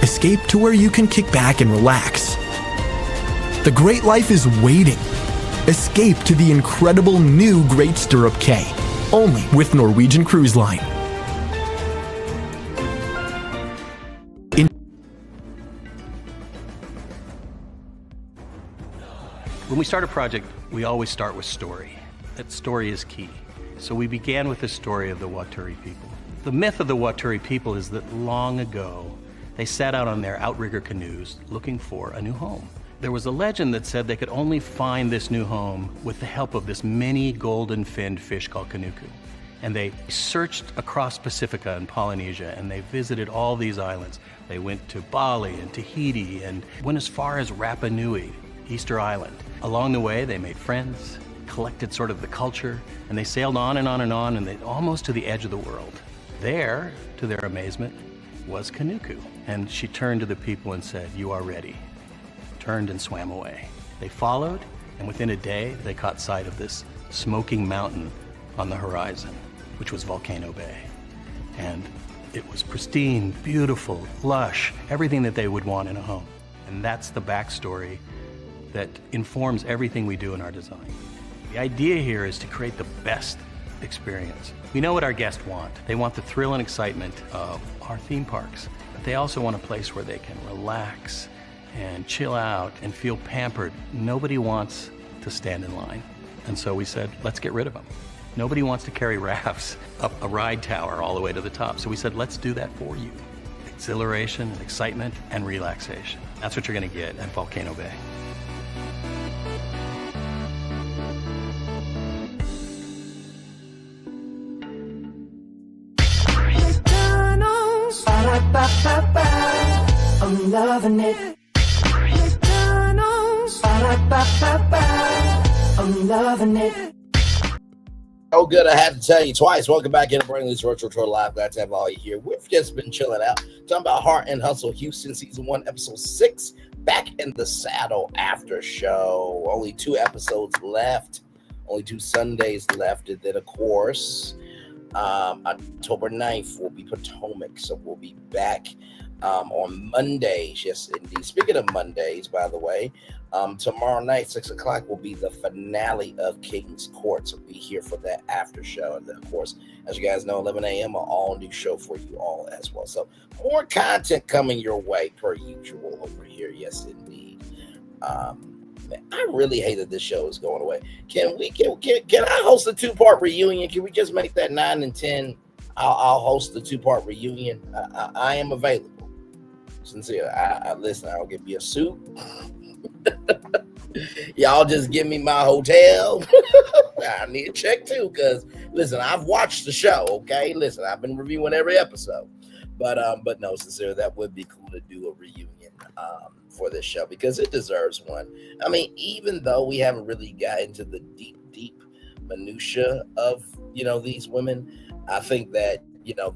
Speaker 16: Escape to where you can kick back and relax. The great life is waiting. Escape to the incredible new Great Stirrup Cay, only with Norwegian Cruise Line.
Speaker 17: When we start a project, we always start with story. That story is key. So we began with the story of the Waturi people. The myth of the Waturi people is that long ago, they set out on their outrigger canoes looking for a new home. There was a legend that said they could only find this new home with the help of this mini golden-finned fish called Kanuku. And they searched across Pacifica and Polynesia, and they visited all these islands. They went to Bali and Tahiti and went as far as Rapa Nui, Easter Island. Along the way, they made friends, collected sort of the culture, and they sailed on and on and on, and they almost to the edge of the world. There, to their amazement, was Kanuku. And she turned to the people and said, "You are ready." Turned and swam away. They followed, and within a day, they caught sight of this smoking mountain on the horizon, which was Volcano Bay. And it was pristine, beautiful, lush, everything that they would want in a home. And that's the backstory that informs everything we do in our design. The idea here is to create the best experience. We know what our guests want. They want the thrill and excitement of our theme parks, but they also want a place where they can relax and chill out and feel pampered. Nobody wants to stand in line. And so we said, let's get rid of them. Nobody wants to carry rafts up a ride tower all the way to the top. So we said, let's do that for you. Exhilaration, excitement, and relaxation. That's what you're gonna get at Volcano Bay.
Speaker 2: I'm loving it. I'm loving it.
Speaker 10: Oh, good. I had to tell you twice. Welcome back in to bring this Retro Tour Live. Glad to have all you here. We've just been chilling out, talking about Heart and Hustle Houston Season 1, Episode 6, Back in the Saddle after show. Only 2 episodes left. Only 2 Sundays left. And then, of course, October 9th will be Potomac. So we'll be back on Mondays. Yes, indeed. Speaking of Mondays, by the way, tomorrow night, 6 o'clock, will be the finale of King's Court. So be here for that after show. And then, of course, as you guys know, 11 a.m., an all-new show for you all as well. So more content coming your way per usual over here. Yes, indeed. Man, I really hate that this show is going away. Can I host a 2-part reunion? Can we just make that 9 and 10 I'll host the 2-part reunion. I am available. Sincere. I listen. I'll give you a suit. Y'all just give me my hotel. I need a check too, because listen, I've watched the show. Okay, listen, I've been reviewing every episode, but no, sincere, that would be cool to do a reunion for this show because it deserves one. I mean, even though we haven't really got into the deep minutia of these women, I think that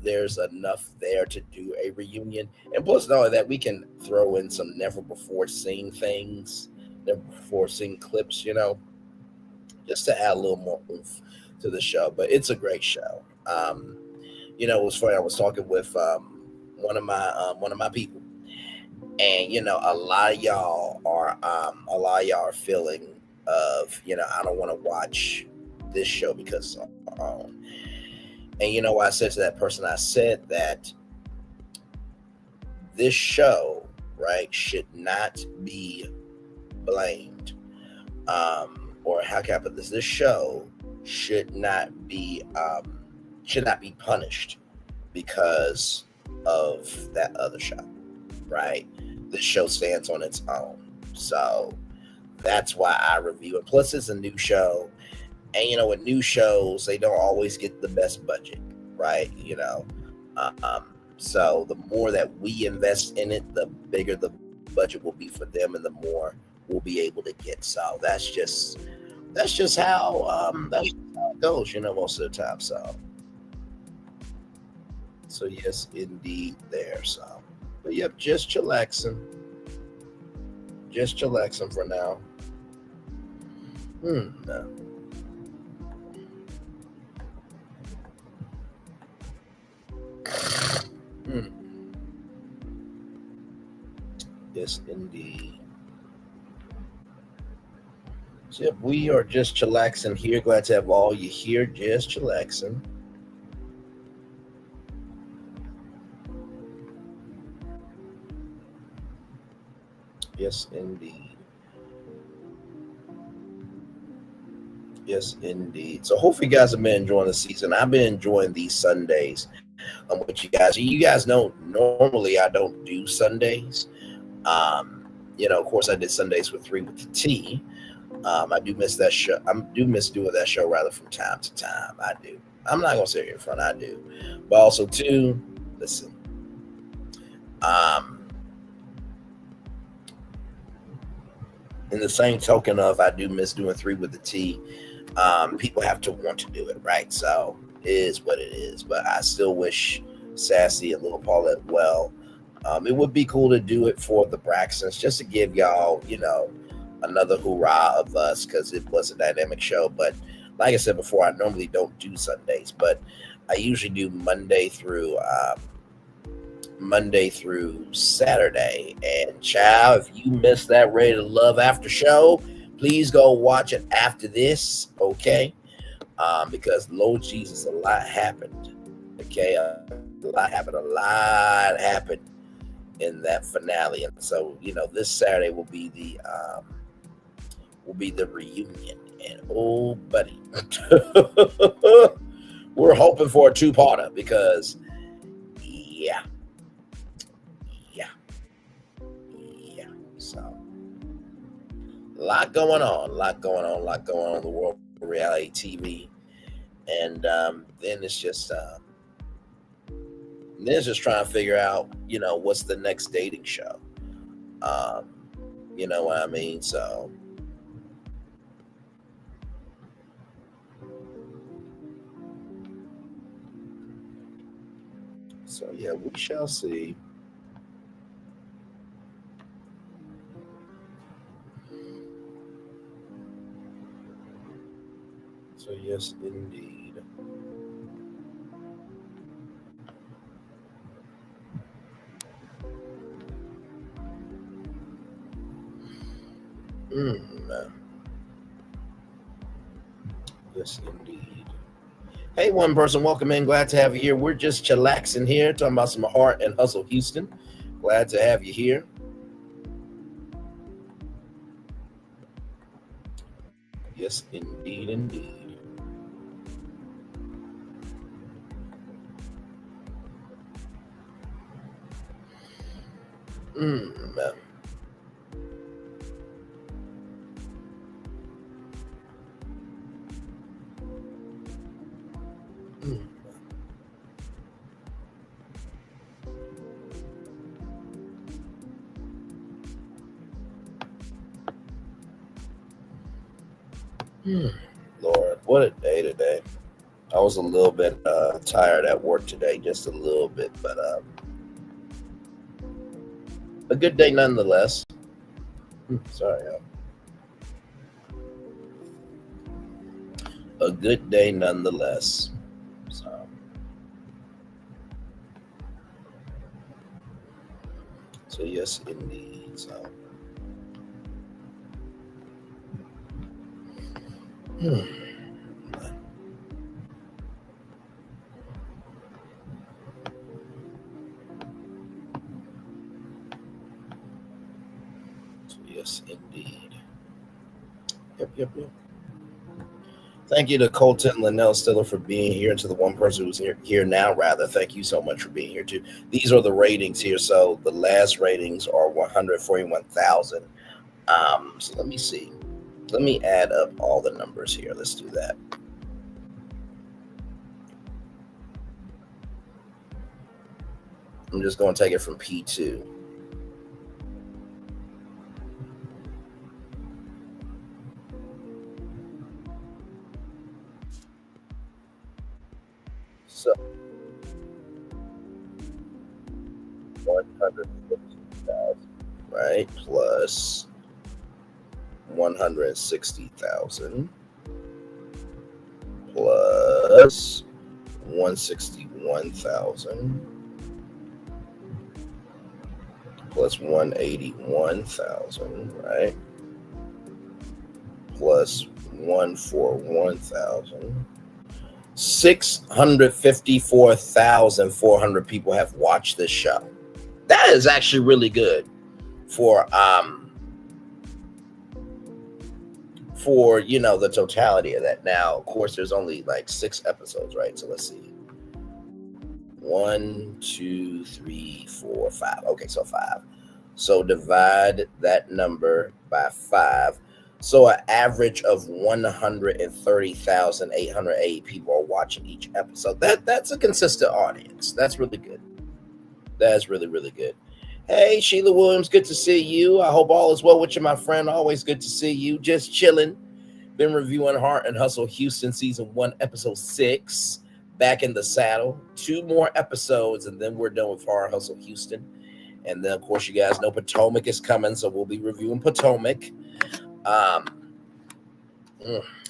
Speaker 10: there's enough there to do a reunion, and plus, not only that, we can throw in some never before seen things. Before seeing clips, just to add a little more oomph to the show. But it's a great show. It was funny. I was talking with one of my people, and a lot of y'all are feeling of I don't want to watch this show because of our own. And what I said to that person, I said that this show, right, should not be blamed, or how can I put this? This show should not be punished because of that other show, right? This show stands on its own, so that's why I review it. Plus, it's a new show, and with new shows, they don't always get the best budget, right? So the more that we invest in it, the bigger the budget will be for them, and the more we'll be able to get. So that's just how it goes, most of the time. So yes, indeed, there. So, but yep, just chillaxing for now. No. Yes, indeed. So, yep, we are just chillaxing here. Glad to have all you here, just chillaxing. Yes, indeed. Yes, indeed. So hopefully you guys have been enjoying the season. I've been enjoying these Sundays with you guys. You guys know normally I don't do Sundays. Of course I did Sundays with 3 with the T. I do miss that show. I do miss doing that show rather from time to time. I do. I'm not gonna sit here in front. I do, but also too. Listen. In the same token of I do miss doing 3 with the T. People have to want to do it, right? So it is what it is. But I still wish Sassy and Little Paulette well. It would be cool to do it for the Braxtons, just to give y'all, another hoorah of us, because it was a dynamic show. But like I said before, I normally don't do Sundays, but I usually do Monday through Saturday. And child, if you missed that Ready to Love after show, please go watch it after this, okay? Because Lord Jesus, a lot happened, okay? A lot happened in that finale, and so this Saturday will be the reunion. And oh, buddy, we're hoping for a 2-parter because, yeah. So, a lot going on in the world of reality TV, and then it's just trying to figure out, what's the next dating show. You know what I mean? So yeah, we shall see. So yes, indeed. Yes, indeed. Hey, one person, welcome in. Glad to have you here. We're just chillaxing here, talking about some Heart and Hustle Houston. Glad to have you here. Yes, indeed, indeed. Lord, what a day today. I was a little bit tired at work today, just a little bit, but a good day nonetheless. Sorry, a good day nonetheless. So yes, indeed. So. Yes, indeed. Yep. Thank you to Colton and Linnell Stiller for being here, and to the one person who's here now, rather. Thank you so much for being here, too. These are the ratings here. So the last ratings are 141,000. So let me see. Let me add up all the numbers here. Let's do that. I'm just going to take it from P2. So 150,000, right? Plus 160,000 plus 161,000 plus 181,000, right? Plus 141,000. 654,400 people have watched this show. That is actually really good for you know, the totality of that. Now, of course, there's only like 6 episodes, right? So let's see. 1, 2, 3, 4, 5. Okay, so 5. So divide that number by 5. So an average of 130,808 people are watching each episode. That's a consistent audience. That's really good. That's really, really good. Hey, Sheila Williams, good to see you. I hope all is well with you, my friend. Always good to see you. Just chilling. Been reviewing Heart and Hustle Houston Season 1, Episode 6. Back in the saddle. 2 more episodes, and then we're done with Heart and Hustle Houston. And then, of course, you guys know Potomac is coming, so we'll be reviewing Potomac.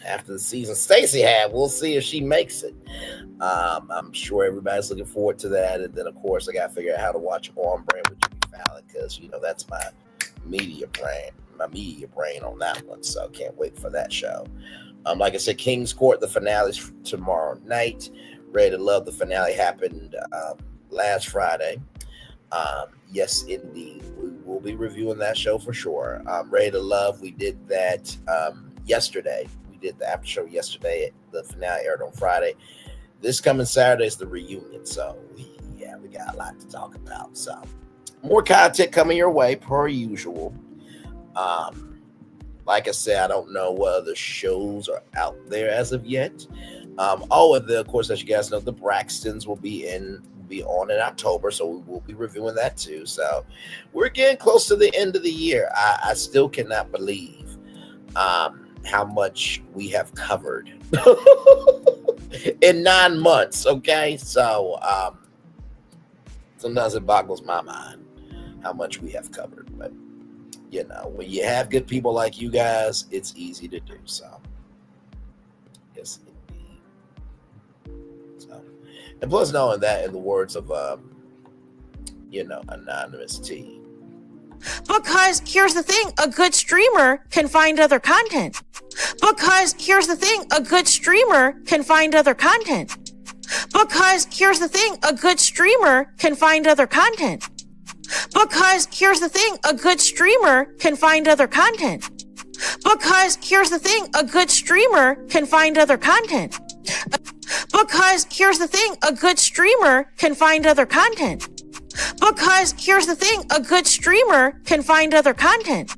Speaker 10: After the season Stacey had, we'll see if she makes it. I'm sure everybody's looking forward to that. And then, of course, I got to figure out how to watch On Brand with Jimmy Fallon, because, you know, that's my media brain on that one. So can't wait for that show. Like I said, King's Court, the finale's tomorrow night. Ready to Love, the finale happened last Friday. Yes, indeed. We will be reviewing that show for sure. Ready to Love, we did that yesterday. We did the after show yesterday. The finale aired on Friday. This coming Saturday is the reunion. So, we got a lot to talk about. So, more content coming your way, per usual. Like I said, I don't know what other shows are out there as of yet. Of course, as you guys know, the Braxtons will be on in October, so we will be reviewing that too. So we're getting close to the end of the year. I still cannot believe how much we have covered in 9 months. Okay, so sometimes it boggles my mind how much we have covered, but you know, when you have good people like you guys, it's easy to do. So yes, indeed. So, and plus knowing that, in the words of Anonymous T.
Speaker 18: Because here's the thing, a good streamer can find other content. Because here's the thing, a good streamer can find other content. Because here's the thing, a good streamer can find other content. Because here's the thing, a good streamer can find other content. Because here's the thing, a good streamer can find other content. Because here's the thing, a good streamer can find other content. Because here's the thing, a good streamer can find other content.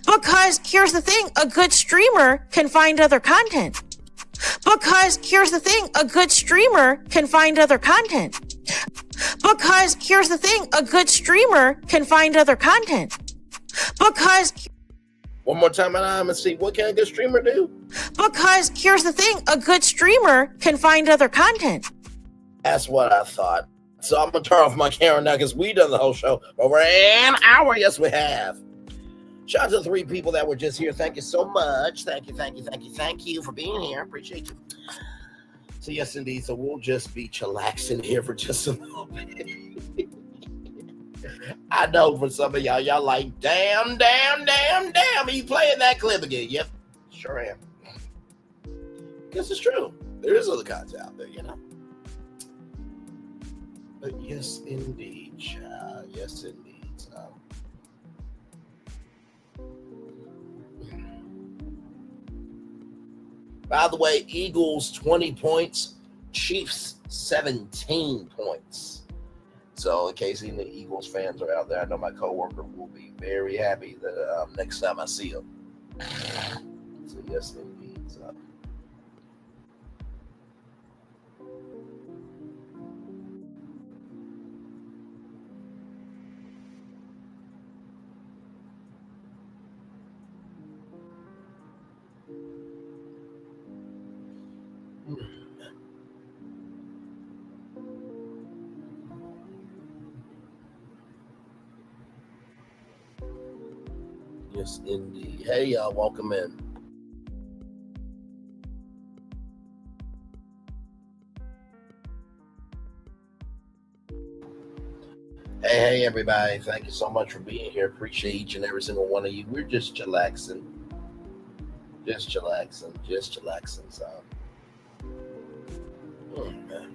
Speaker 18: Because here's the thing, a good streamer can find other content. Because here's the thing, a good streamer can find other content. Because here's the thing, a good streamer can find other content. Because
Speaker 10: one more time, and I'm gonna see what can a good streamer do.
Speaker 18: Because here's the thing, a good streamer can find other content.
Speaker 10: That's what I thought. So I'm gonna turn off my camera now because we done the whole show over an hour. Yes, we have. Shout out to the 3 people that were just here. Thank you so much. Thank you for being here. Appreciate you. So yes, indeed. So we'll just be chillaxing here for just a little bit. I know for some of y'all like, damn. Are you playing that clip again? Yep, sure am. Guess it's true. There is other content out there, you know. But yes, indeed, child. Yes, indeed. So. By the way, Eagles 20 points, Chiefs 17 points. So in case any Eagles fans are out there, I know my coworker will be very happy that next time I see him. So yes, indeed. So. Yes, indeed. Hey, y'all, welcome in. Hey, everybody. Thank you so much for being here. Appreciate each and every single one of you. We're just chillaxing. Just chillaxing. So. Man.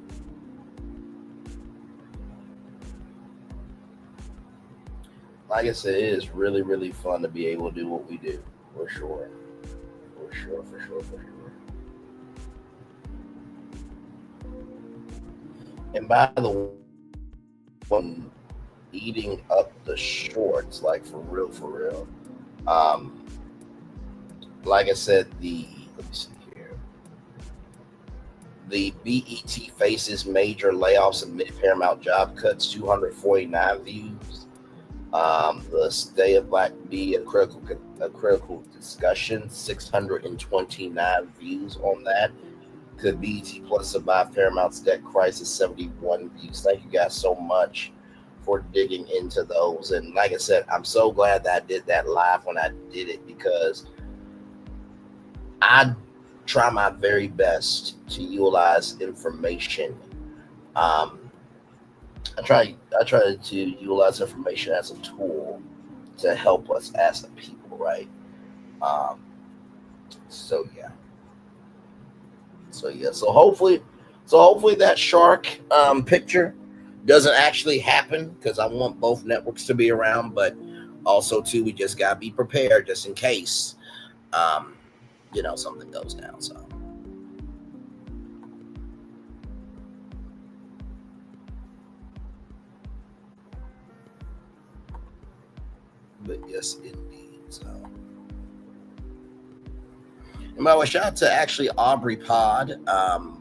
Speaker 10: Like I said, it is really, really fun to be able to do what we do. For sure. For sure. And by the way, when eating up the shorts, like for real. Like I said, let me see here. The BET faces major layoffs and mid-Paramount job cuts, 249 views. The State of Black Media, a critical discussion, 629 views on that. Could BET Plus survive Paramount's debt crisis, 71 views. Thank you guys so much for digging into those. And like I said, I'm so glad that I did that live when I did it, because I try my very best to utilize information. I try to utilize information as a tool to help us as a people, right? So hopefully that shark picture doesn't actually happen, because I want both networks to be around, but also too, we just gotta be prepared just in case something goes down. So but yes, indeed. So, and by the way, shout out to actually Aubrey Pod,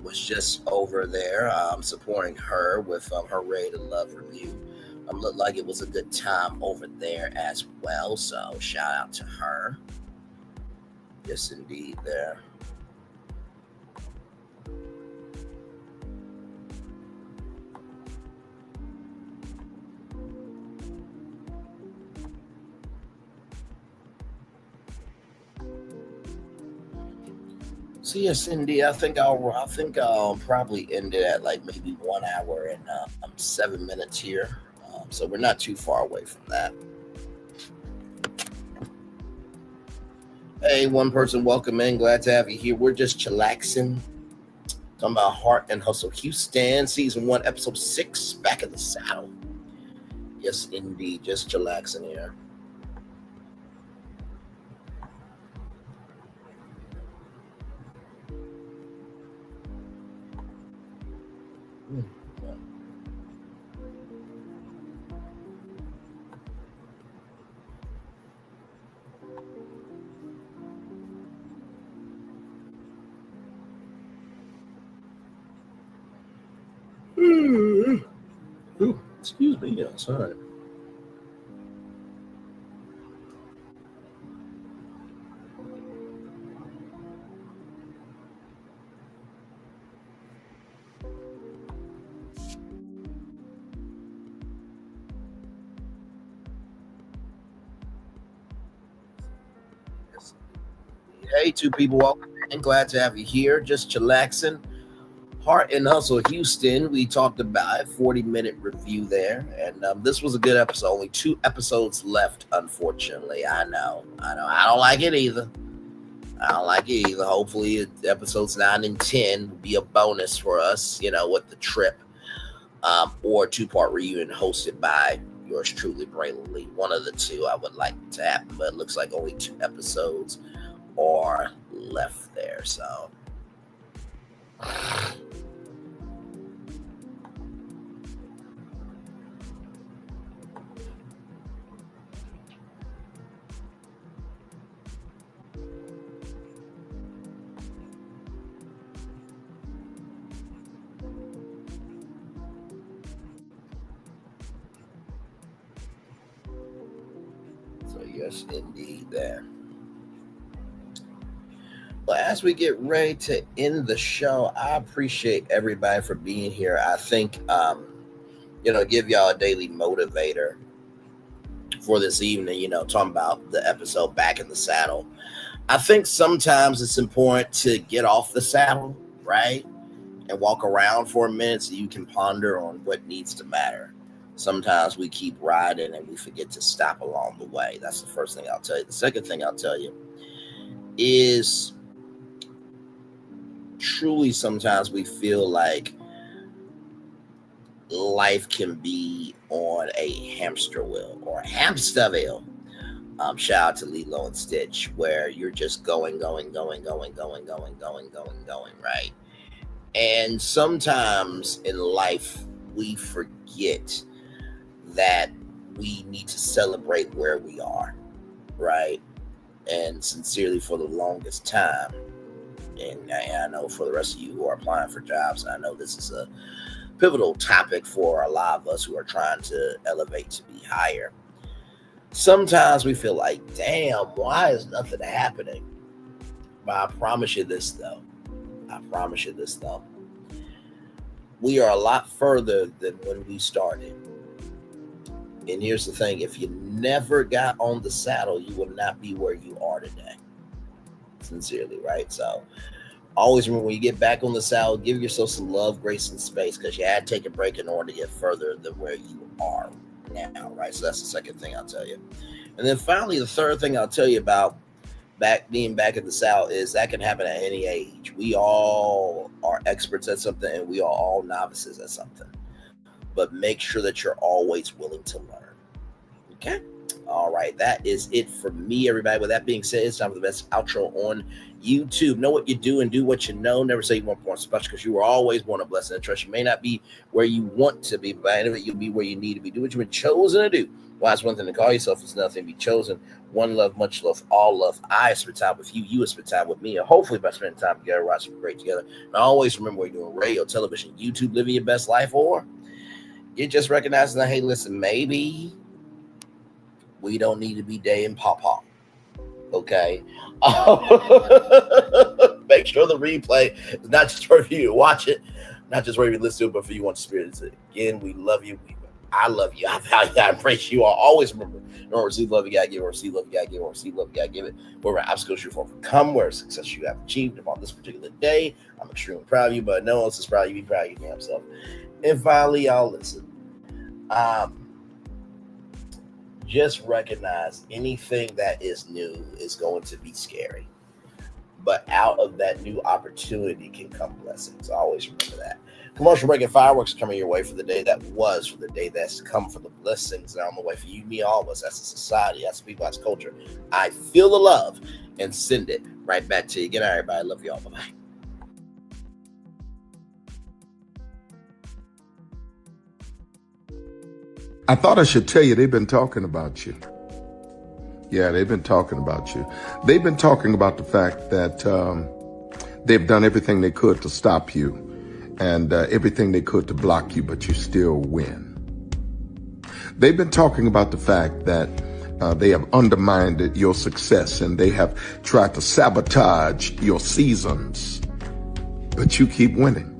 Speaker 10: was just over there supporting her with her Ready to Love review. Looked like it was a good time over there as well. So shout out to her. Yes, indeed. There. So yes, indeed. I think I'll probably end it at like maybe 1 hour and 7 minutes here. So we're not too far away from that. Hey, one person, welcome in. Glad to have you here. We're just chillaxing. Talking about Heart and Hustle Houston, Season 1, Episode 6, Back in the Saddle. Yes, indeed. Just chillaxing here. Excuse me, yeah, sorry. Hey, two people, welcome in. Glad to have you here. Just chillaxing. Heart and Hustle Houston. We talked about a 40-minute review there, and this was a good episode. Only 2 episodes left, unfortunately. I know. I don't like it either. Hopefully, episodes 9 and 10 will be a bonus for us, with the trip, or a 2-part reunion hosted by yours truly, Braylon Lee. One of the 2 I would like to happen, but it looks like only 2 episodes are left there, so yes, indeed, there. But as we get ready to end the show, I appreciate everybody for being here. I think, give y'all a daily motivator for this evening, talking about the episode Back in the Saddle. I think sometimes it's important to get off the saddle, right? And walk around for a minute so you can ponder on what needs to matter. Sometimes we keep riding and we forget to stop along the way. That's the first thing I'll tell you. The second thing I'll tell you is truly sometimes we feel like life can be on a hamster wheel or a hamster wheel. Shout out to Lilo and Stitch, where you're just going, right? And sometimes in life we forget that we need to celebrate where we are, right? And sincerely, for the longest time, and I know for the rest of you who are applying for jobs, I know this is a pivotal topic for a lot of us who are trying to elevate to be higher. Sometimes we feel like, damn, why is nothing happening? But I promise you this, though. We are a lot further than when we started. And here's the thing, if you never got on the saddle, you would not be where you are today. Sincerely, right? So always remember, when you get back on the saddle, give yourself some love, grace, and space, because you had to take a break in order to get further than where you are now, right? So that's the second thing I'll tell you. And then finally, the third thing I'll tell you about being back in the saddle is that can happen at any age. We all are experts at something, and we are all novices at something. But make sure that you're always willing to learn. Okay? All right, that is it for me, everybody. With that being said, it's time for the best outro on YouTube. Know what you do and do what you know. Never say you weren't born special, because you were always born a blessing and trust. You may not be where you want to be, but by the end of it, you'll be where you need to be. Do what you've been chosen to do. Why, it's one thing to call yourself, it's another thing to be chosen. One love, much love, all love. I spend time with you. You will spend time with me. And hopefully by spending time together, we're watching great together. And always remember, we're doing radio, television, YouTube, living your best life, or you're just recognizing that, hey, listen, maybe we don't need to be day and pop. Okay? Make sure the replay is not just for you to watch it, not just for you to listen to it, but for you want to experience it. Again, we love you. I love you. I value you. I embrace you all. Always remember, in order to receive love, you got to give, or receive love, you got to give, or receive love, you got to give it. Where obstacles you've overcome, where success you have achieved upon this particular day. I'm extremely proud of you, but no one else is proud of you. Be proud of your damn self. And finally, y'all, listen. Just recognize anything that is new is going to be scary. But out of that new opportunity can come blessings. Always remember that. Commercial break and fireworks coming your way for the day that was, for the day that's come, for the blessings that are on the way for you, me, all of us. That's a society. That's people. That's culture. I feel the love and send it right back to you. Good night, everybody. Love you all. Bye-bye.
Speaker 19: I thought I should tell you, they've been talking about you. Yeah, they've been talking about you. They've been talking about the fact that they've done everything they could to stop you and everything they could to block you, but you still win. They've been talking about the fact that they have undermined your success and they have tried to sabotage your seasons, but you keep winning.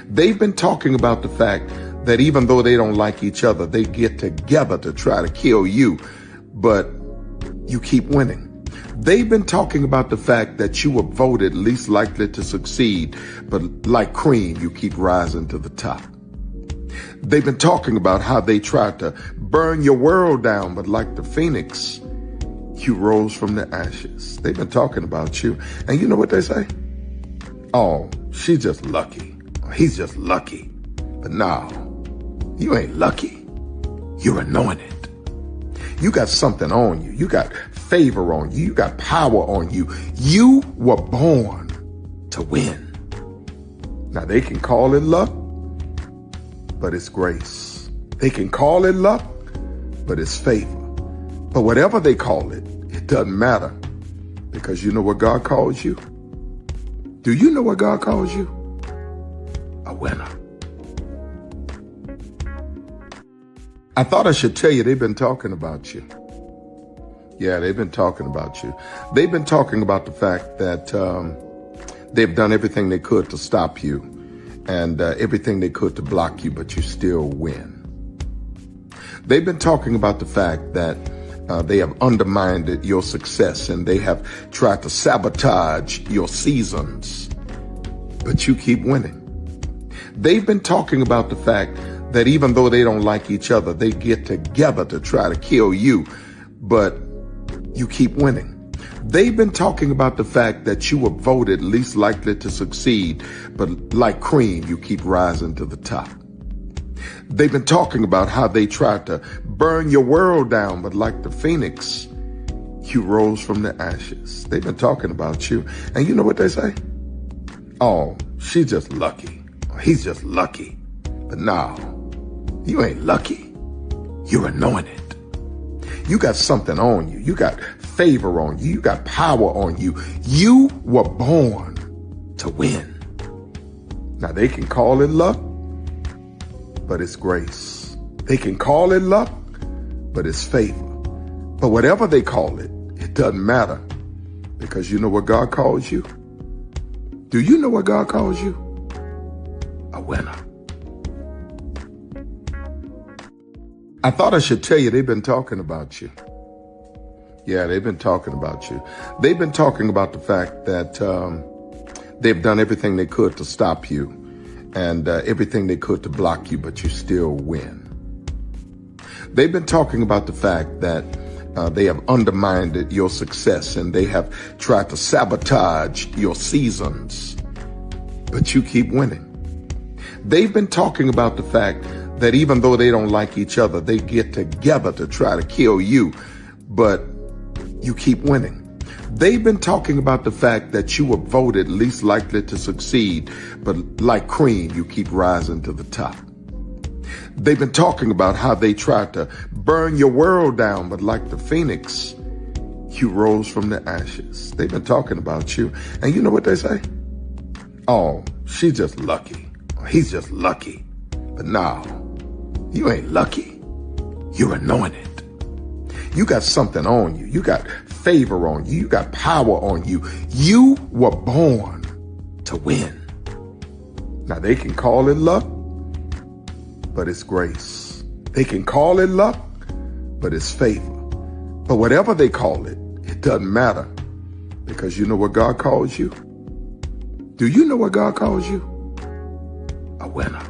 Speaker 19: They've been talking about the fact that even though they don't like each other, they get together to try to kill you, but you keep winning. They've been talking about the fact that you were voted least likely to succeed, but like cream, you keep rising to the top. They've been talking about how they tried to burn your world down, but like the phoenix, you rose from the ashes. They've been talking about you. And you know what they say? Oh, she's just lucky. He's just lucky. But no, you ain't lucky. You're anointed. You got something on you. You got favor on you. You got power on you. You were born to win. Now they can call it luck, but it's grace. They can call it luck, but it's favor. But whatever they call it, it doesn't matter, because you know what God calls you? Do you know what God calls you? A winner. I thought I should tell you, they've been talking about you. Yeah, they've been talking about you. They've been talking about the fact that they've done everything they could to stop you and everything they could to block you, but you still win. They've been talking about the fact that they have undermined your success and they have tried to sabotage your seasons, but you keep winning. They've been talking about the fact that even though they don't like each other, they get together to try to kill you, but you keep winning. They've been talking about the fact that you were voted least likely to succeed, but like cream, you keep rising to the top. They've been talking about how they tried to burn your world down, but like the phoenix, you rose from the ashes. They've been talking about you. And you know what they say? Oh, she's just lucky. He's just lucky. But no, you ain't lucky. You're anointed. You got something on you. You got favor on you. You got power on you. You were born to win. Now they can call it luck, but it's grace. They can call it luck, but it's favor. But whatever they call it, it doesn't matter, because you know what God calls you? Do you know what God calls you? A winner. I thought I should tell you, they've been talking about you. Yeah, they've been talking about you. They've been talking about the fact that they've done everything they could to stop you and everything they could to block you, but you still win. They've been talking about the fact that they have undermined your success and they have tried to sabotage your seasons, but you keep winning. They've been talking about the fact that even though they don't like each other, they get together to try to kill you, but you keep winning. They've been talking about the fact that you were voted least likely to succeed, but like cream, you keep rising to the top. They've been talking about how they tried to burn your world down, but like the phoenix, you rose from the ashes. They've been talking about you. And you know what they say? Oh, she's just lucky. He's just lucky. But no, you ain't lucky. You're anointed. You got something on you. You got favor on you. You got power on you. You were born to win. Now they can call it luck, but it's grace. They can call it luck, but it's favor. But whatever they call it, it doesn't matter, because you know what God calls you? Do you know what God calls you? A winner.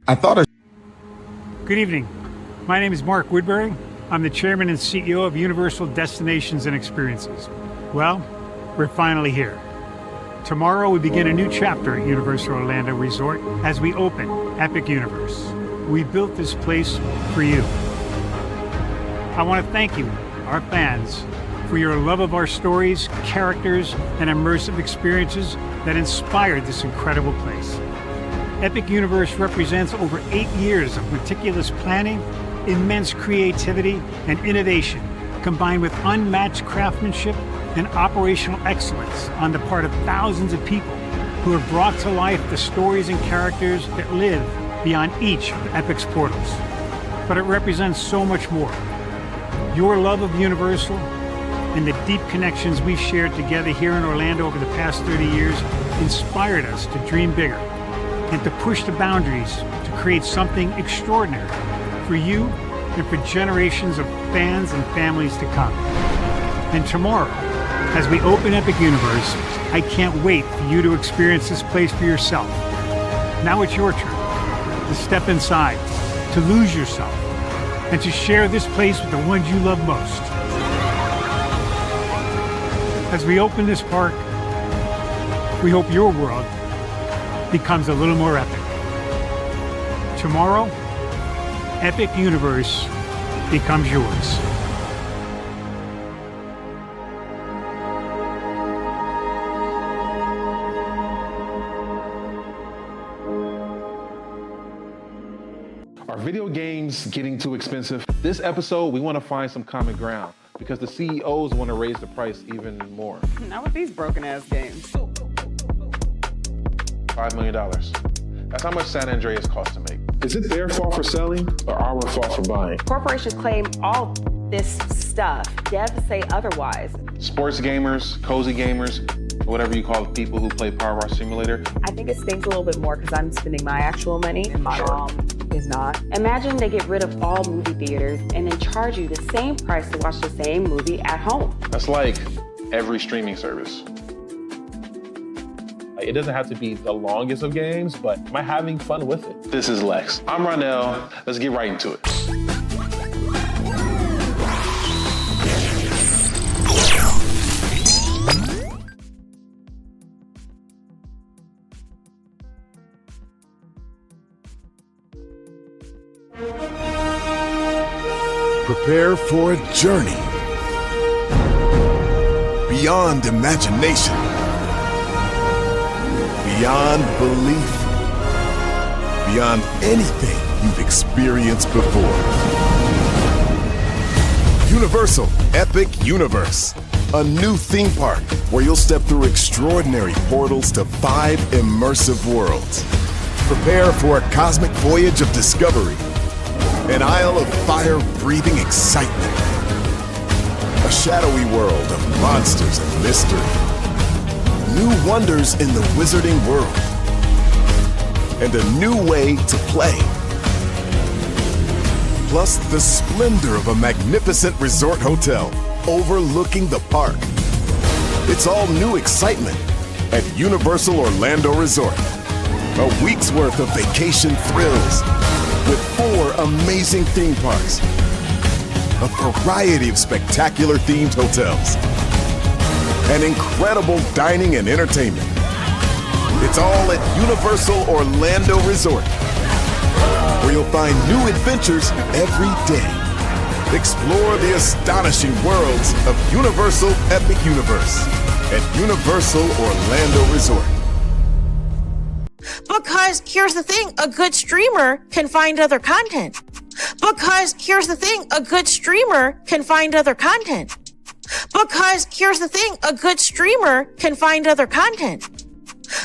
Speaker 19: I thought
Speaker 20: Good evening. My name is Mark Woodbury. I'm the chairman and CEO of Universal Destinations and Experiences. Well, we're finally here. Tomorrow we begin a new chapter at Universal Orlando Resort as we open Epic Universe. We built this place for you. I want to thank you, our fans, for your love of our stories, characters, and immersive experiences that inspired this incredible place. Epic Universe represents over 8 years of meticulous planning, immense creativity, and innovation, combined with unmatched craftsmanship and operational excellence on the part of thousands of people who have brought to life the stories and characters that live beyond each of Epic's portals. But it represents so much more. Your love of Universal and the deep connections we've shared together here in Orlando over the past 30 years inspired us to dream bigger and to push the boundaries to create something extraordinary for you and for generations of fans and families to come. And tomorrow, as we open Epic Universe, I can't wait for you to experience this place for yourself. Now it's your turn to step inside, to lose yourself, and to share this place with the ones you love most. As we open this park, we hope your world becomes a little more epic. Tomorrow, Epic Universe becomes yours.
Speaker 21: Are video games getting too expensive? This episode, we want to find some common ground because the CEOs want to raise the price even more.
Speaker 22: Not with these broken ass games.
Speaker 21: $5 million. That's how much San Andreas costs to make. Is it their fault for selling or our fault for buying?
Speaker 22: Corporations claim all this stuff. Devs say otherwise.
Speaker 21: Sports gamers, cozy gamers, whatever you call the people who play Power Wash Simulator.
Speaker 22: I think it stings a little bit more because I'm spending my actual money and my mom is not. Imagine they get rid of all movie theaters and then charge you the same price to watch the same movie at home.
Speaker 21: That's like every streaming service. It doesn't have to be the longest of games, but am I having fun with it? This is Lex. I'm Ronell. Let's get right into it.
Speaker 1: Prepare for a journey beyond imagination, beyond belief, beyond anything you've experienced before. Universal Epic Universe, a new theme park where you'll step through extraordinary portals to 5 immersive worlds. Prepare for a cosmic voyage of discovery, an isle of fire-breathing excitement, a shadowy world of monsters and mystery, new wonders in the wizarding world, and a new way to play. Plus the splendor of a magnificent resort hotel overlooking the park. It's all new excitement at Universal Orlando Resort. A week's worth of vacation thrills with 4 amazing theme parks, a variety of spectacular themed hotels, and incredible dining and entertainment. It's all at Universal Orlando Resort, where you'll find new adventures every day. Explore the astonishing worlds of Universal Epic Universe at Universal Orlando Resort.
Speaker 18: Because here's the thing, a good streamer can find other content. Because here's the thing, a good streamer can find other content. Because here's the thing, a good streamer can find other content.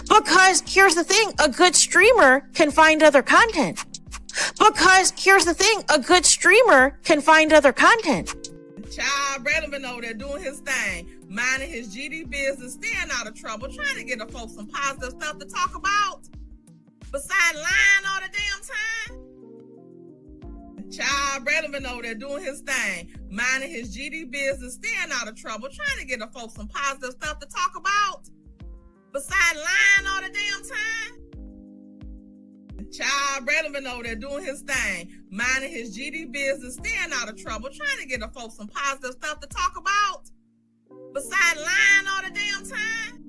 Speaker 18: Because here's the thing, a good streamer can find other content. Because here's the thing, a good streamer can find other content.
Speaker 23: Child, Brandon been over there doing his thing, minding his GD business, staying out of trouble, trying to get the folks some positive stuff to talk about. Besides lying all the damn time. Child, Brandon been over there doing his thing, minding his GD business, staying out of trouble, trying to get the folks some positive stuff to talk about. Besides lying all the damn time. Child, Brandon been over there doing his thing, minding his GD business, staying out of trouble, trying to get the folks some positive stuff to talk about. Besides lying all the damn time.